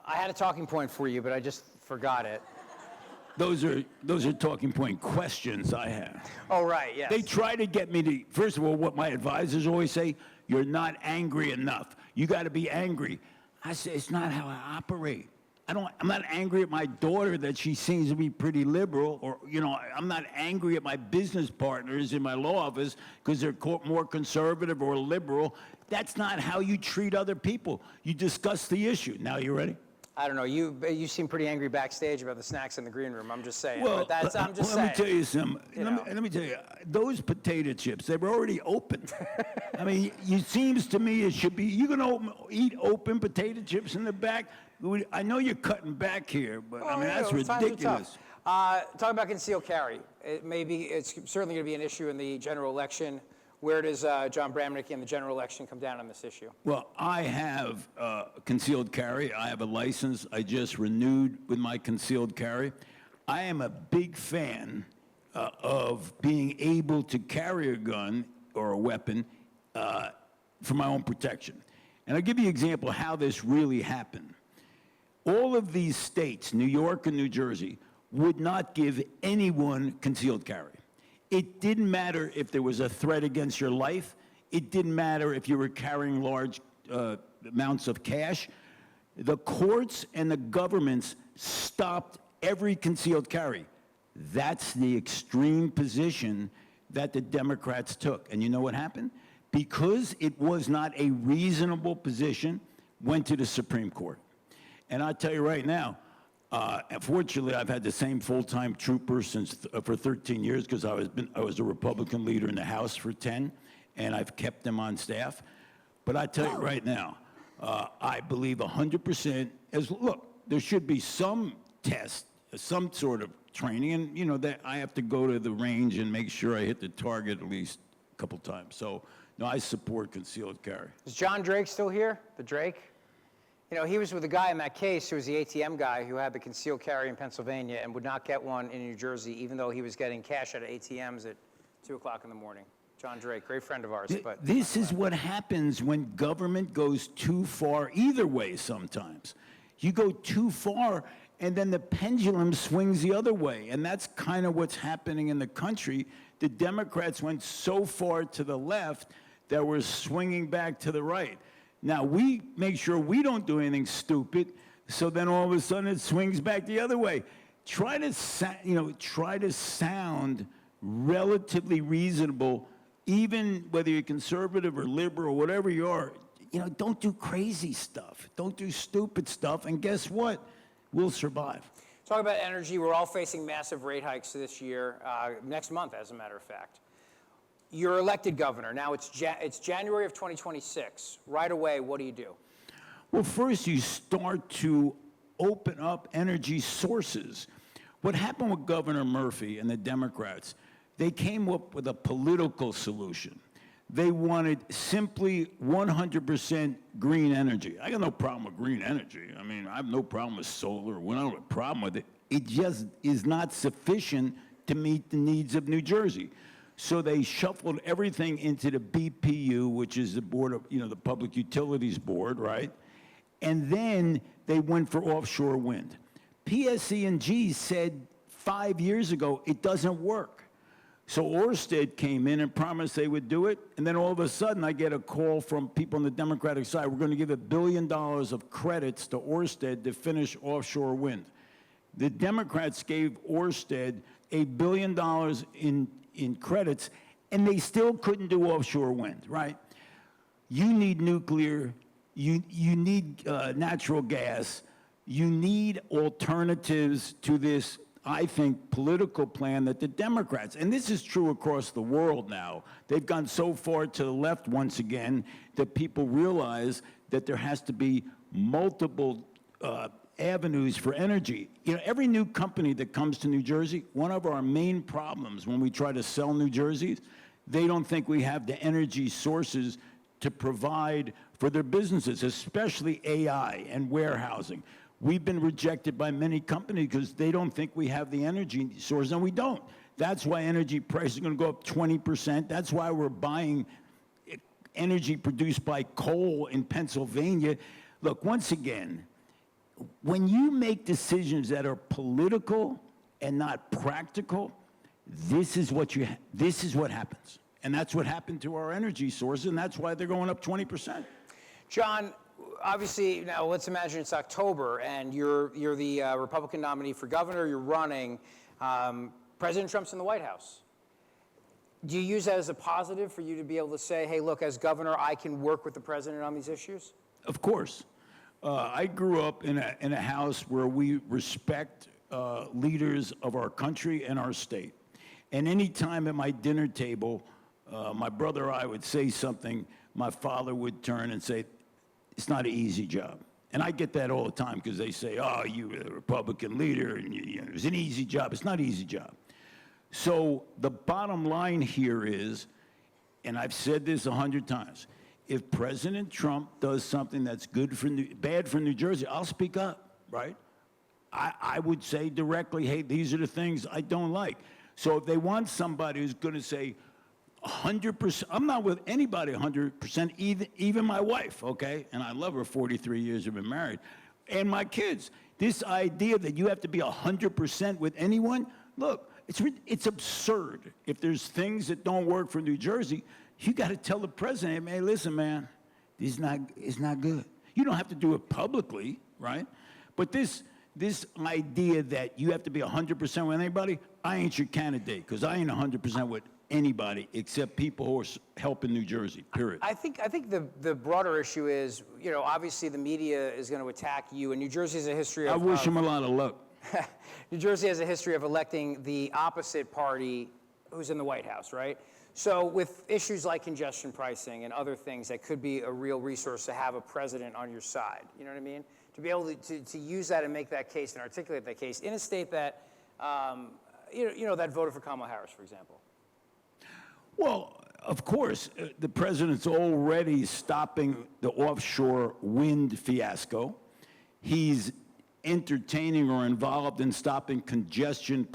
I had a talking point for you, but I just forgot it. Those are talking point questions I have. Oh, right, yes. They try to get me to, first of all, what my advisors always say, "You're not angry enough. You got to be angry." I say, it's not how I operate. I'm not angry at my daughter that she seems to be pretty liberal, or, you know, I'm not angry at my business partners in my law office because they're more conservative or liberal. That's not how you treat other people. You discuss the issue. Now, you ready? I don't know. You seem pretty angry backstage about the snacks in the green room. I'm just saying. Well, but I'm just saying. let me tell you something. You Let me tell you, those potato chips, they were already open. I mean, it seems to me it should be, you can eat open potato chips in the back. I know you're cutting back here, but I mean, that's ridiculous. Talking about concealed carry, it's certainly going to be an issue in the general election. Where does Jon Bramnick in the general election come down on this issue? Well, I have concealed carry. I have a license. I just renewed with my concealed carry. I am a big fan of being able to carry a gun or a weapon for my own protection. And I'll give you an example of how this really happened. All of these states, New York and New Jersey, would not give anyone concealed carry. It didn't matter if there was a threat against your life. It didn't matter if you were carrying large amounts of cash. The courts and the governments stopped every concealed carry. That's the extreme position that the Democrats took. And you know what happened? Because it was not a reasonable position, went to the Supreme Court. And I'll tell you right now, unfortunately, I've had the same full-time trooper for 13 years because I was a Republican leader in the House for 10, and I've kept them on staff. But I tell you right now, I believe 100% look, there should be some test, some sort of training, and you know that I have to go to the range and make sure I hit the target at least a couple times. So, no, I support concealed carry. Is John Drake still here? The Drake? You know, he was with a guy in that case who was the ATM guy who had the concealed carry in Pennsylvania and would not get one in New Jersey, even though he was getting cash out of ATMs at 2 o'clock in the morning. John Drake, great friend of ours. But This is what happens when government goes too far either way sometimes. You go too far, and then the pendulum swings the other way. And that's kind of what's happening in the country. The Democrats went so far to the left that we're swinging back to the right. Now, we make sure we don't do anything stupid, so then all of a sudden it swings back the other way. Try to sound relatively reasonable, even whether you're conservative or liberal or whatever you are. You know, don't do crazy stuff. Don't do stupid stuff, and guess what? We'll survive. Talk about energy. We're all facing massive rate hikes this year, next month, as a matter of fact. You're elected governor. Now it's January of 2026. Right away, what do you do? Well, first you start to open up energy sources. What happened with Governor Murphy and the Democrats, they came up with a political solution. They wanted simply 100% green energy. I got no problem with green energy. I mean, I have no problem with solar. We don't have a problem with it. It just is not sufficient to meet the needs of New Jersey. So they shuffled everything into the BPU, which is the board of, the Public Utilities Board, right? And then they went for offshore wind. PSE&G said 5 years ago it doesn't work. So Ørsted came in and promised they would do it, and then all of a sudden I get a call from people on the Democratic side, we're going to give $1 billion of credits to Ørsted to finish offshore wind. The Democrats gave Ørsted $1 billion in credits, and they still couldn't do offshore wind, right? You need nuclear, you need natural gas, you need alternatives to this, I think, political plan that the Democrats, and this is true across the world now, they've gone so far to the left once again that people realize that there has to be multiple avenues for energy. Every new company that comes to New Jersey, one of our main problems when we try to sell New Jersey, they don't think we have the energy sources to provide for their businesses, especially AI and warehousing. We've been rejected by many companies because they don't think we have the energy source, and we don't. That's why energy prices are going to go up 20%. That's why we're buying energy produced by coal in Pennsylvania. Look, once again, when you make decisions that are political and not practical, this is what happens. And that's what happened to our energy sources, and that's why they're going up 20%. John, obviously, now let's imagine it's October and you're the Republican nominee for governor, you're running. President Trump's in the White House. Do you use that as a positive for you to be able to say, hey, look, as governor, I can work with the president on these issues? Of course. I grew up in a house where we respect leaders of our country and our state. And any time at my dinner table, my brother or I would say something, my father would turn and say, it's not an easy job. And I get that all the time because they say, oh, you're a Republican leader, and it's an easy job. It's not an easy job. So the bottom line here is, and I've said this 100 times, if President Trump does something that's bad for New Jersey, I'll speak up, right? I would say directly, hey, these are the things I don't like. So if they want somebody who's going to say 100%, I'm not with anybody 100%, even my wife, okay? And I love her, 43 years we've been married. And my kids. This idea that you have to be 100% with anyone, look, it's absurd. If there's things that don't work for New Jersey, you got to tell the president, hey, listen, man, it's not good. You don't have to do it publicly, right? But this idea that you have to be 100% with anybody, I ain't your candidate, because I ain't 100% with anybody except people who are helping New Jersey, period. I think the broader issue is, obviously the media is going to attack you, and New Jersey has a history of... I wish him a lot of luck. New Jersey has a history of electing the opposite party who's in the White House, right? So with issues like congestion pricing and other things, that could be a real resource to have a president on your side. You know what I mean? To be able to use that and make that case and articulate that case in a state that, that voted for Kamala Harris, for example. Well, of course, the president's already stopping the offshore wind fiasco. He's entertaining or involved in stopping congestion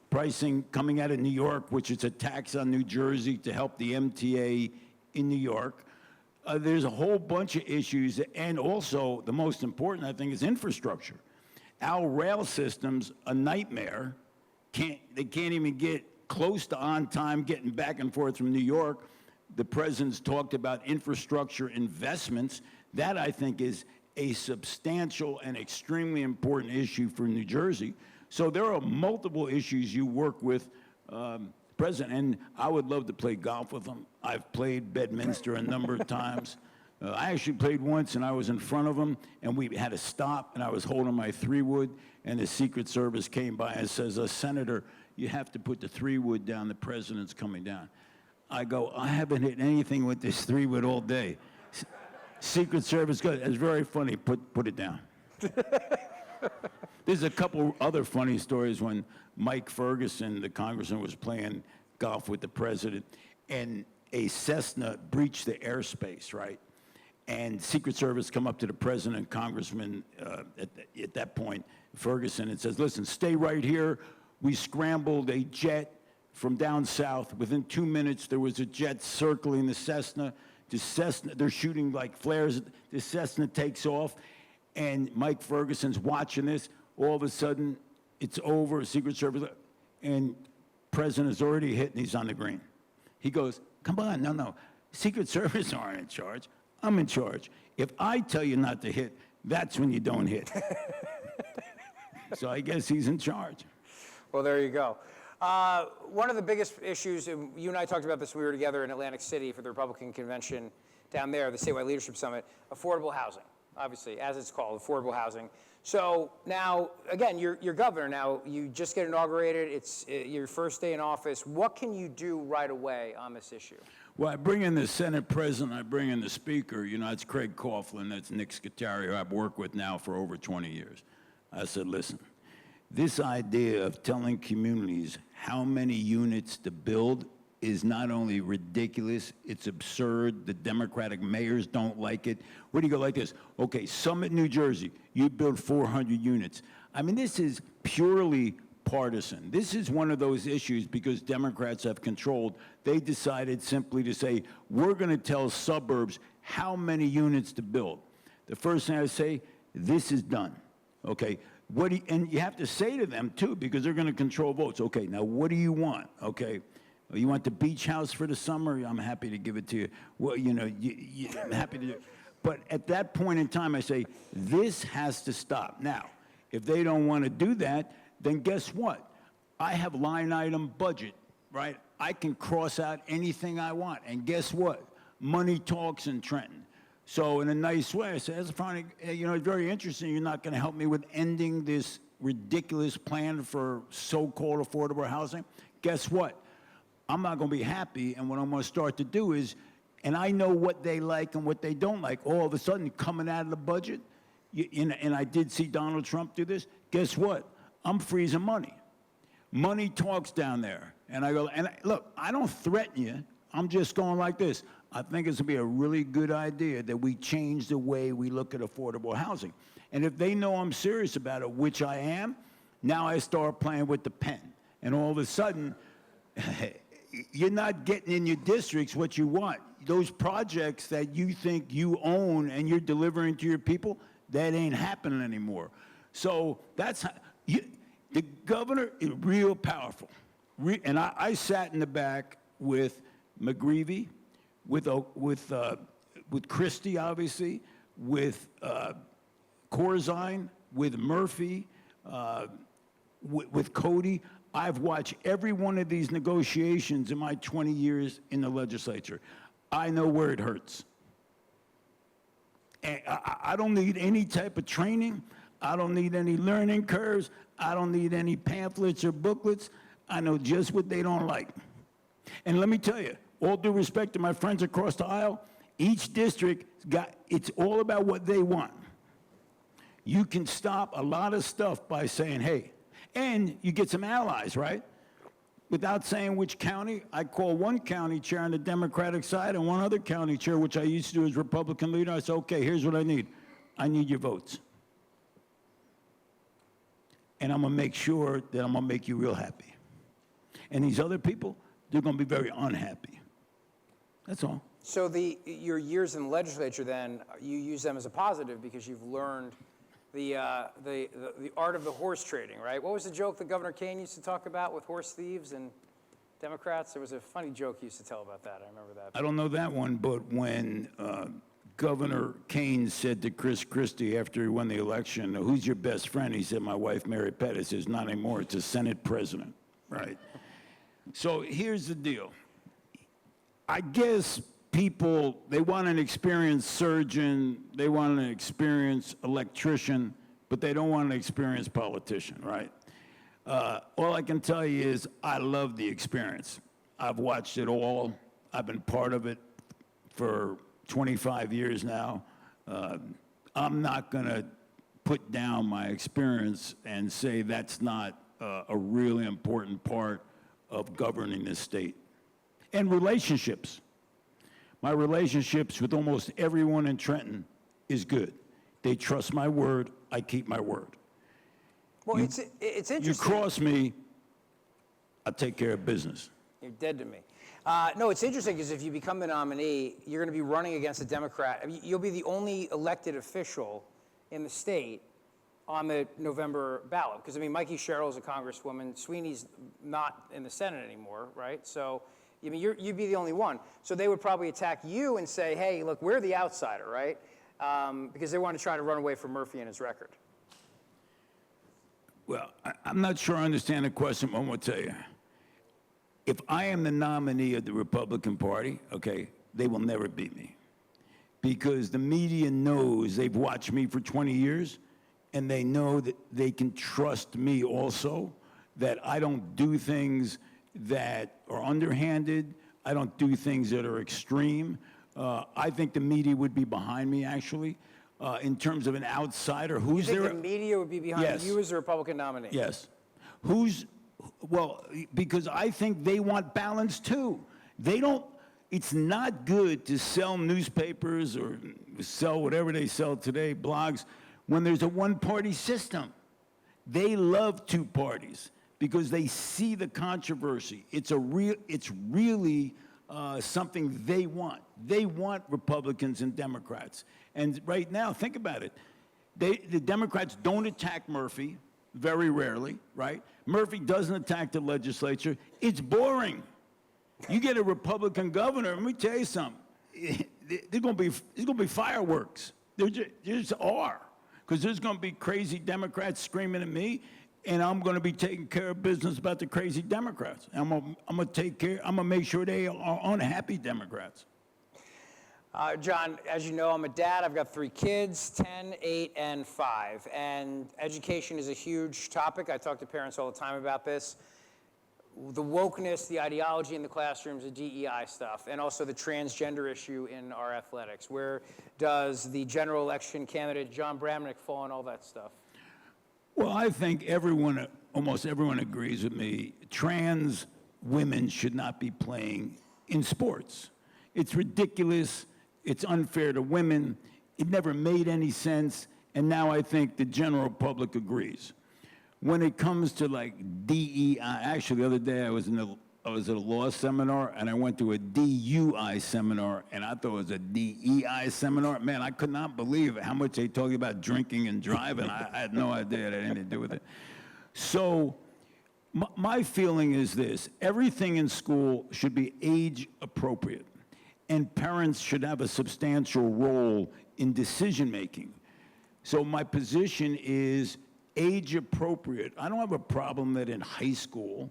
pricing coming out of New York, which is a tax on New Jersey to help the MTA in New York. There's a whole bunch of issues, and also the most important, I think, is infrastructure. Our rail system's a nightmare. They can't even get close to on time getting back and forth from New York. The president's talked about infrastructure investments. That, I think, is a substantial and extremely important issue for New Jersey. So there are multiple issues you work with president, and I would love to play golf with him. I've played Bedminster a number of times. I actually played once, and I was in front of them, and we had to stop, and I was holding my 3-wood, and the Secret Service came by and says, Senator, you have to put the 3-wood down. The president's coming down. I go, I haven't hit anything with this 3-wood all day. Secret Service goes, it's very funny, put it down. There's a couple other funny stories when Mike Ferguson, the congressman, was playing golf with the president, and a Cessna breached the airspace, right? And Secret Service come up to the president, congressman, at that point, Ferguson, and says, listen, stay right here. We scrambled a jet from down south. Within 2 minutes, there was a jet circling the Cessna. The Cessna, they're shooting like flares. The Cessna takes off, and Mike Ferguson's watching this. All of a sudden, it's over, Secret Service, and President's already hit, and he's on the green. He goes, come on, no. Secret Service aren't in charge. I'm in charge. If I tell you not to hit, that's when you don't hit. So I guess he's in charge. Well, there you go. One of the biggest issues, and you and I talked about this when we were together in Atlantic City for the Republican convention down there, the Statewide Leadership Summit, affordable housing, obviously, as it's called, affordable housing. So now, again, you're governor now. You just get inaugurated. It's your first day in office. What can you do right away on this issue? Well, I bring in the Senate President, I bring in the Speaker. You know, it's Craig Coughlin, that's Nick Ciattarelli, who I've worked with now for over 20 years. I said, listen, this idea of telling communities how many units to build is not only ridiculous, it's absurd. The Democratic mayors don't like it. Where do you go like this? Okay, Summit, New Jersey, you build 400 units. I mean, this is purely partisan. This is one of those issues because Democrats have controlled. They decided simply to say, we're going to tell suburbs how many units to build. The first thing I say, this is done. Okay, and you have to say to them too, because they're going to control votes. Okay, now what do you want? Okay, you want the beach house for the summer? I'm happy to give it to you. Well, you know, I'm happy to do it. But at that point in time, I say, this has to stop. Now, if they don't want to do that, then guess what? I have line item budget, right? I can cross out anything I want. And guess what? Money talks in Trenton. So in a nice way, I said, that's funny. You know, it's very interesting. You're not going to help me with ending this ridiculous plan for so-called affordable housing. Guess what? I'm not going to be happy. And what I'm going to start to do is, and I know what they like and what they don't like, all of a sudden coming out of the budget, and I did see Donald Trump do this, guess what? I'm freezing money. Money talks down there. And I go, look, I don't threaten you. I'm just going like this. I think it's going to be a really good idea that we change the way we look at affordable housing. And if they know I'm serious about it, which I am, now I start playing with the pen. And all of a sudden, you're not getting in your districts what you want. Those projects that you think you own and you're delivering to your people, that ain't happening anymore. So that's how, the governor is real powerful. And I sat in the back with McGreevey, with Christie, obviously, with Corzine, with Murphy, with Cody. I've watched every one of these negotiations in my 20 years in the legislature. I know where it hurts. And I don't need any type of training. I don't need any learning curves. I don't need any pamphlets or booklets. I know just what they don't like. And let me tell you, all due respect to my friends across the aisle, each district it's all about what they want. You can stop a lot of stuff by saying, hey, and you get some allies, right? Without saying which county, I call one county chair on the Democratic side and one other county chair, which I used to do as Republican leader. I said, okay, here's what I need. I need your votes. And I'm going to make sure that I'm going to make you real happy. And these other people, they're going to be very unhappy. That's all. So your years in the legislature, then, you use them as a positive because you've learned the art of the horse trading, right? What was the joke that Governor Kane used to talk about with horse thieves and Democrats? There was a funny joke he used to tell about that. I remember that. I don't know that one, but when Governor Kane said to Chris Christie after he won the election, who's your best friend? He said, my wife, Mary Pettis. He says, not anymore. It's a Senate president, right? So here's the deal. I guess people, they want an experienced surgeon, they want an experienced electrician, but they don't want an experienced politician, right? All I can tell you is I love the experience. I've watched it all. I've been part of it for 25 years now. I'm not going to put down my experience and say that's not a really important part of governing this state. And relationships. My relationships with almost everyone in Trenton is good. They trust my word. I keep my word. Well, it's interesting. You cross me, I'll take care of business. You're dead to me. No, it's interesting because if you become the nominee, you're going to be running against a Democrat. I mean, you'll be the only elected official in the state on the November ballot. Because, I mean, Mikey Sherrill is a congresswoman. Sweeney's not in the Senate anymore, right? So, I mean, you'd be the only one. So they would probably attack you and say, hey, look, we're the outsider, right? Because they want to try to run away from Murphy and his record. Well, I'm not sure I understand the question, but I'm going to tell you. If I am the nominee of the Republican Party, okay, they will never beat me. Because the media knows, they've watched me for 20 years, and they know that they can trust me also, that I don't do things that are underhanded. I don't do things that are extreme. I think the media would be behind me, actually. In terms of an outsider, who's You think there? the media would be behind Yes. you as a Republican nominee? Yes. Well, because I think they want balance too. They don't, it's not good to sell newspapers or sell whatever they sell today, blogs, when there's a one-party system. They love two parties because they see the controversy. It's really something they want. They want Republicans and Democrats. And right now, think about it. The Democrats don't attack Murphy, very rarely, right? Murphy doesn't attack the legislature. It's boring. You get a Republican governor, let me tell you something. There's going to be fireworks. There just are. Because there's going to be crazy Democrats screaming at me, and I'm going to be taking care of business about the crazy Democrats. I'm going to make sure they are unhappy Democrats. John, as you know, I'm a dad. I've got 3 kids, 10, 8, and 5. And education is a huge topic. I talk to parents all the time about this. The wokeness, the ideology in the classrooms, the DEI stuff, and also the transgender issue in our athletics. Where does the general election candidate, Jon Bramnick, fall in all that stuff? Well, I think almost everyone agrees with me. Trans women should not be playing in sports. It's ridiculous. It's unfair to women. It never made any sense. And now I think the general public agrees. When it comes to like DEI, actually the other day I was at a law seminar and I went to a DUI seminar and I thought it was a DEI seminar. Man, I could not believe how much they talked about drinking and driving. I had no idea it had anything to do with it. So my feeling is this: everything in school should be age appropriate. And parents should have a substantial role in decision making. So my position is age appropriate. I don't have a problem that in high school,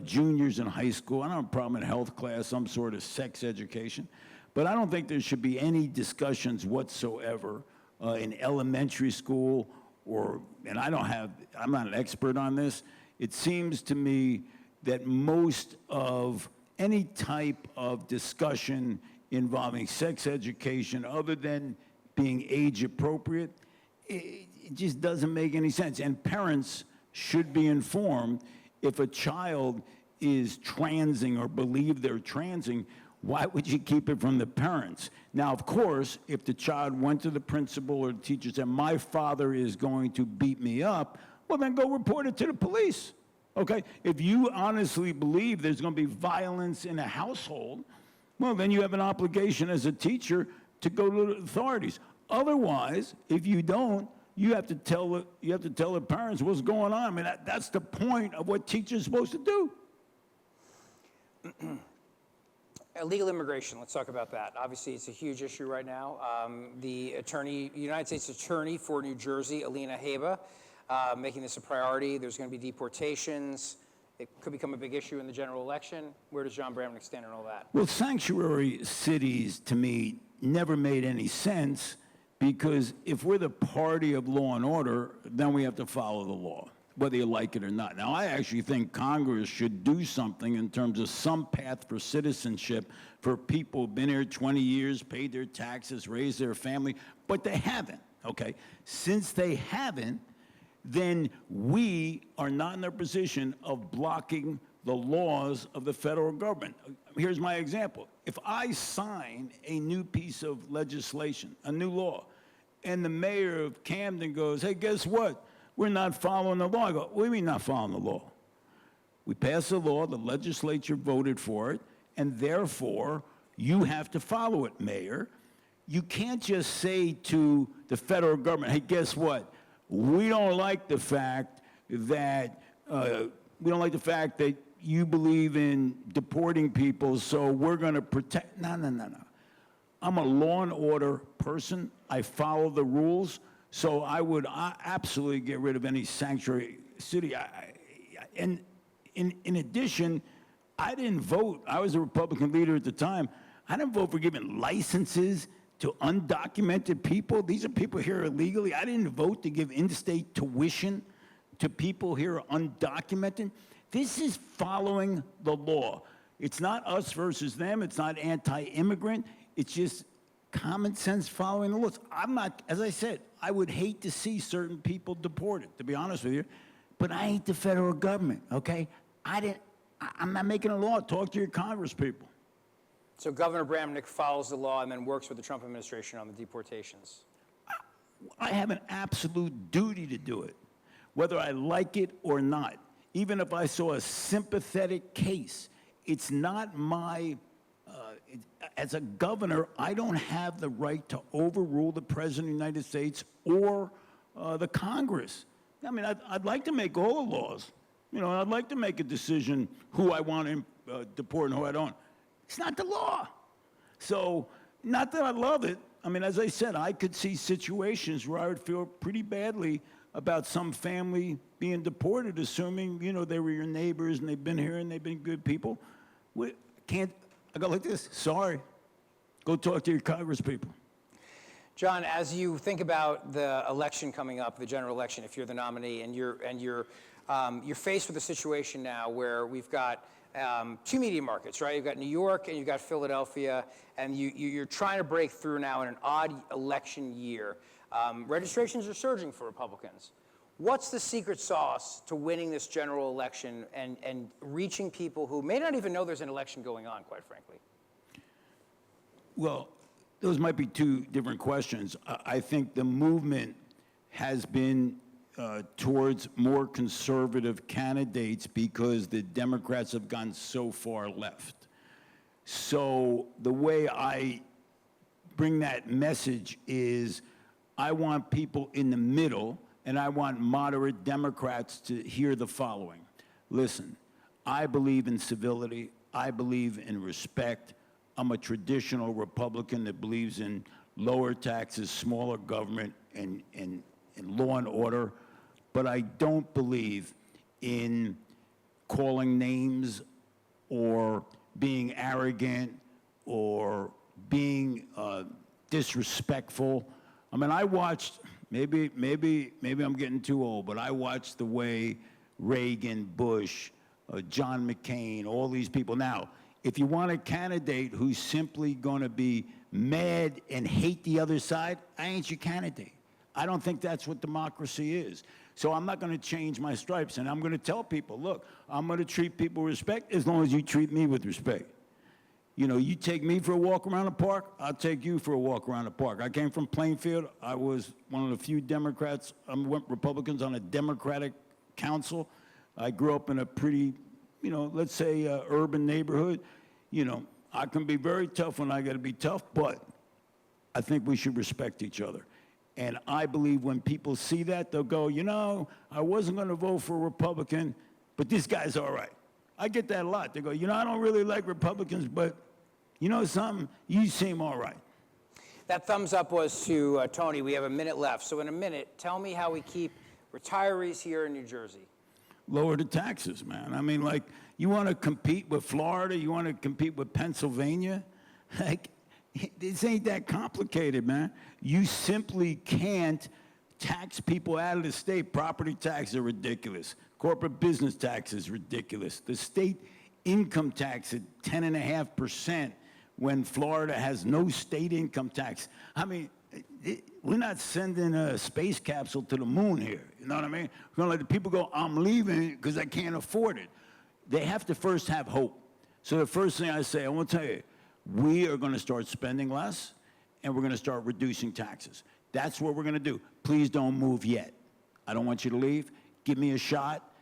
juniors in high school, I don't have a problem in health class, some sort of sex education. But I don't think there should be any discussions whatsoever in elementary school and I'm not an expert on this. It seems to me that most of any type of discussion involving sex education other than being age appropriate, it just doesn't make any sense. And parents should be informed if a child is transing or believe they're transing, why would you keep it from the parents? Now, of course, if the child went to the principal or the teacher and said, my father is going to beat me up, well, then go report it to the police. Okay, if you honestly believe there's going to be violence in a household, well, then you have an obligation as a teacher to go to the authorities. Otherwise, if you don't, you have to tell the parents what's going on. I mean, that's the point of what teachers are supposed to do. Illegal immigration, let's talk about that. Obviously, it's a huge issue right now. The United States Attorney for New Jersey, Alina Habba, making this a priority. There's going to be deportations. It could become a big issue in the general election. Where does Jon Bramnick stand on all that? Well, sanctuary cities, to me, never made any sense, because if we're the party of law and order, then we have to follow the law, whether you like it or not. Now, I actually think Congress should do something in terms of some path for citizenship for people who've been here 20 years, paid their taxes, raised their family, but they haven't, okay? Since they haven't, then we are not in a position of blocking the laws of the federal government. Here's my example. If I sign a new piece of legislation, a new law, and the mayor of Camden goes, hey, guess what? We're not following the law. I go, what do you mean not following the law? We passed a law, the legislature voted for it, and therefore you have to follow it, Mayor. You can't just say to the federal government, hey, guess what? We don't like the fact that you believe in deporting people, so we're going to protect. No. I'm a law and order person. I follow the rules. So I would absolutely get rid of any sanctuary city. And in addition, I didn't vote. I was a Republican leader at the time. I didn't vote for giving licenses to undocumented people. These are people here illegally. I didn't vote to give in-state tuition to people here undocumented. This is following the law. It's not us versus them. It's not anti-immigrant. It's just common sense following the laws. I'm not, as I said, I would hate to see certain people deported, to be honest with you, but I ain't the federal government, okay? I'm not making a law. Talk to your Congress people. So Governor Bramnick follows the law and then works with the Trump administration on the deportations. I have an absolute duty to do it, whether I like it or not. Even if I saw a sympathetic case, it's not my, as a governor, I don't have the right to overrule the President of the United States or the Congress. I mean, I'd like to make all the laws. You know, I'd like to make a decision who I want to deport and who I don't. It's not the law. So, not that I love it. I mean, as I said, I could see situations where I would feel pretty badly about some family being deported, assuming, you know, they were your neighbors and they've been here and they've been good people. I go like this, sorry. Go talk to your Congress people. Jon, as you think about the election coming up, the general election, if you're the nominee, and you're faced with a situation now where we've got two media markets, right? You've got New York and you've got Philadelphia, and you're trying to break through now in an odd election year. Registrations are surging for Republicans. What's the secret sauce to winning this general election and reaching people who may not even know there's an election going on, quite frankly? Well, those might be two different questions. I think the movement has been towards more conservative candidates because the Democrats have gone so far left. So the way I bring that message is I want people in the middle, and I want moderate Democrats to hear the following. Listen, I believe in civility. I believe in respect. I'm a traditional Republican that believes in lower taxes, smaller government, and law and order. But I don't believe in calling names or being arrogant or being disrespectful. I mean, I watched, maybe I'm getting too old, but I watched the way Reagan, Bush, John McCain, all these people. Now, if you want a candidate who's simply going to be mad and hate the other side, I ain't your candidate. I don't think that's what democracy is. So I'm not going to change my stripes, and I'm going to tell people, look, I'm going to treat people with respect as long as you treat me with respect. You know, you take me for a walk around the park, I'll take you for a walk around the park. I came from Plainfield. I was one of the few Republicans on a Democratic council. I grew up in a pretty, you know, let's say urban neighborhood. You know, I can be very tough when I got to be tough, but I think we should respect each other. And I believe when people see that, they'll go, you know, I wasn't going to vote for a Republican, but this guy's all right. I get that a lot. They go, you know, I don't really like Republicans, but you know something? You seem all right. That thumbs up was to Tony. We have a minute left. So in a minute, tell me how we keep retirees here in New Jersey. lower the taxes, man. I mean, like, you want to compete with Florida? You want to compete with Pennsylvania? Like, this ain't that complicated, man. You simply can't tax people out of the state. Property taxes are ridiculous. Corporate business tax is ridiculous. The state income tax at 10.5% when Florida has no state income tax. I mean, we're not sending a space capsule to the moon here. You know what I mean? We're going to let the people go, I'm leaving because I can't afford it. They have to first have hope. So the first thing I say, I want to tell you, we are going to start spending less, and we're going to start reducing taxes. That's what we're going to do. Please don't move yet. I don't want you to leave. Give me a shot.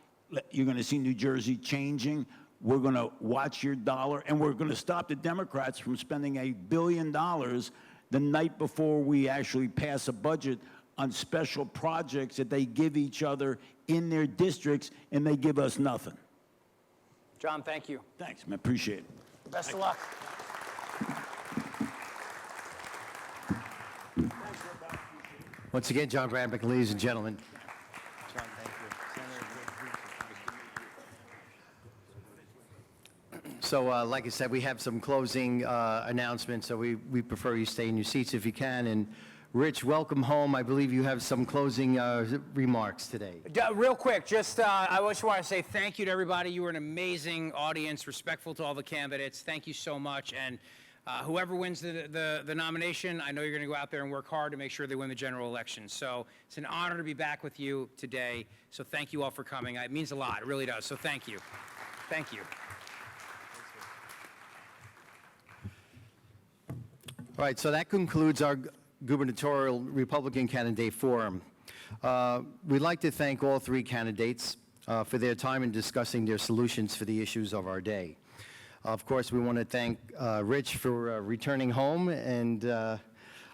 You're going to see New Jersey changing. We're going to watch your dollar, and we're going to stop the Democrats from spending $1 billion the night before we actually pass a budget on special projects that they give each other in their districts, and they give us nothing. John, thank you. Thanks, man. Appreciate it. Best of luck. Once again, Jon Bramnick, ladies and gentlemen. John, thank you. So, like I said, we have some closing announcements, so we prefer you stay in your seats if you can. And Rich, welcome home. I believe you have some closing remarks today. Real quick, just I just want to say thank you to everybody. You were an amazing audience, respectful to all the candidates. Thank you so much. And whoever wins the nomination, I know you're going to go out there and work hard to make sure they win the general election. So it's an honor to be back with you today. So thank you all for coming. It means a lot. It really does. So thank you. Thank you. All right, so that concludes our gubernatorial Republican candidate forum. We'd like to thank all three candidates for their time in discussing their solutions for the issues of our day. Of course, we want to thank Rich for returning home and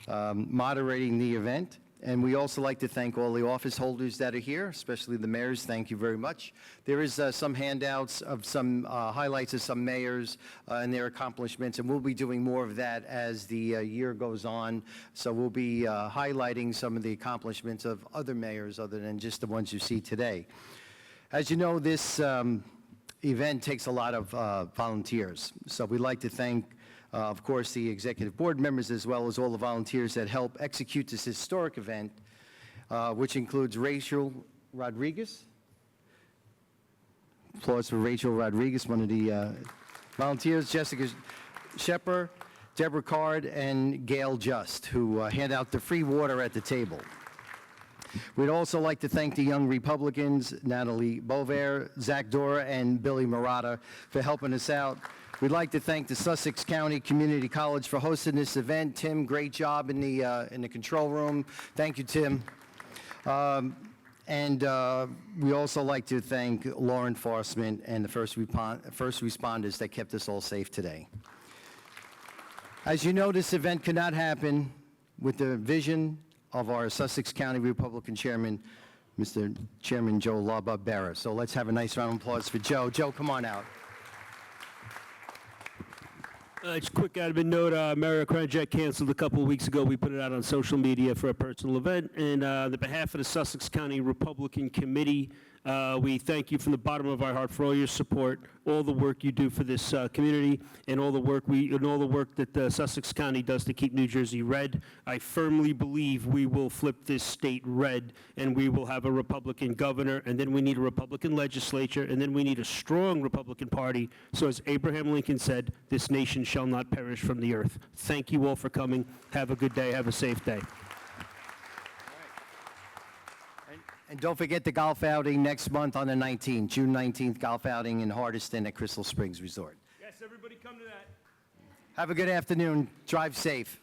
moderating the event. And we also like to thank all the office holders that are here, especially the mayors. Thank you very much. There is some handouts of some highlights of some mayors and their accomplishments, and we'll be doing more of that as the year goes on. So we'll be highlighting some of the accomplishments of other mayors other than just the ones you see today. As you know, this event takes a lot of volunteers. So we'd like to thank of course, the executive board members, as well as all the volunteers that help execute this historic event, which includes Rachel Rodriguez. Applause for Rachel Rodriguez, one of the volunteers, Jessica Shepard, Deborah Card, and Gail Just, who hand out the free water at the table. We'd also like to thank the young Republicans, Natalie Bover, Zach Dora, and Billy Murata, for helping us out. We'd like to thank the Sussex County Community College for hosting this event. Tim, great job in the control room. Thank you, Tim. And we also like to thank law enforcement and the first responders that kept us all safe today. As you know, this event could not happen with the vision of our Sussex County Republican Chairman, Mr. Chairman Joe LaBarbera. So let's have a nice round of applause for Joe. Joe, come on out. Just a quick admin note, Mario Kranjak canceled a couple of weeks ago. We put it out on social media for a personal event. And on the behalf of the Sussex County Republican Committee, we thank you from the bottom of our heart for all your support, all the work you do for this community, and all the work that Sussex County does to keep New Jersey red. I firmly believe we will flip this state red, and we will have a Republican governor, and then we need a Republican legislature, and then we need a strong Republican Party. So as Abraham Lincoln said, this nation shall not perish from the earth. Thank you all for coming. Have a good day. Have a safe day. And don't forget the golf outing next month on the 19th, June 19th, golf outing in Hardiston at Crystal Springs Resort. Yes, everybody come to that. Have a good afternoon. Drive safe.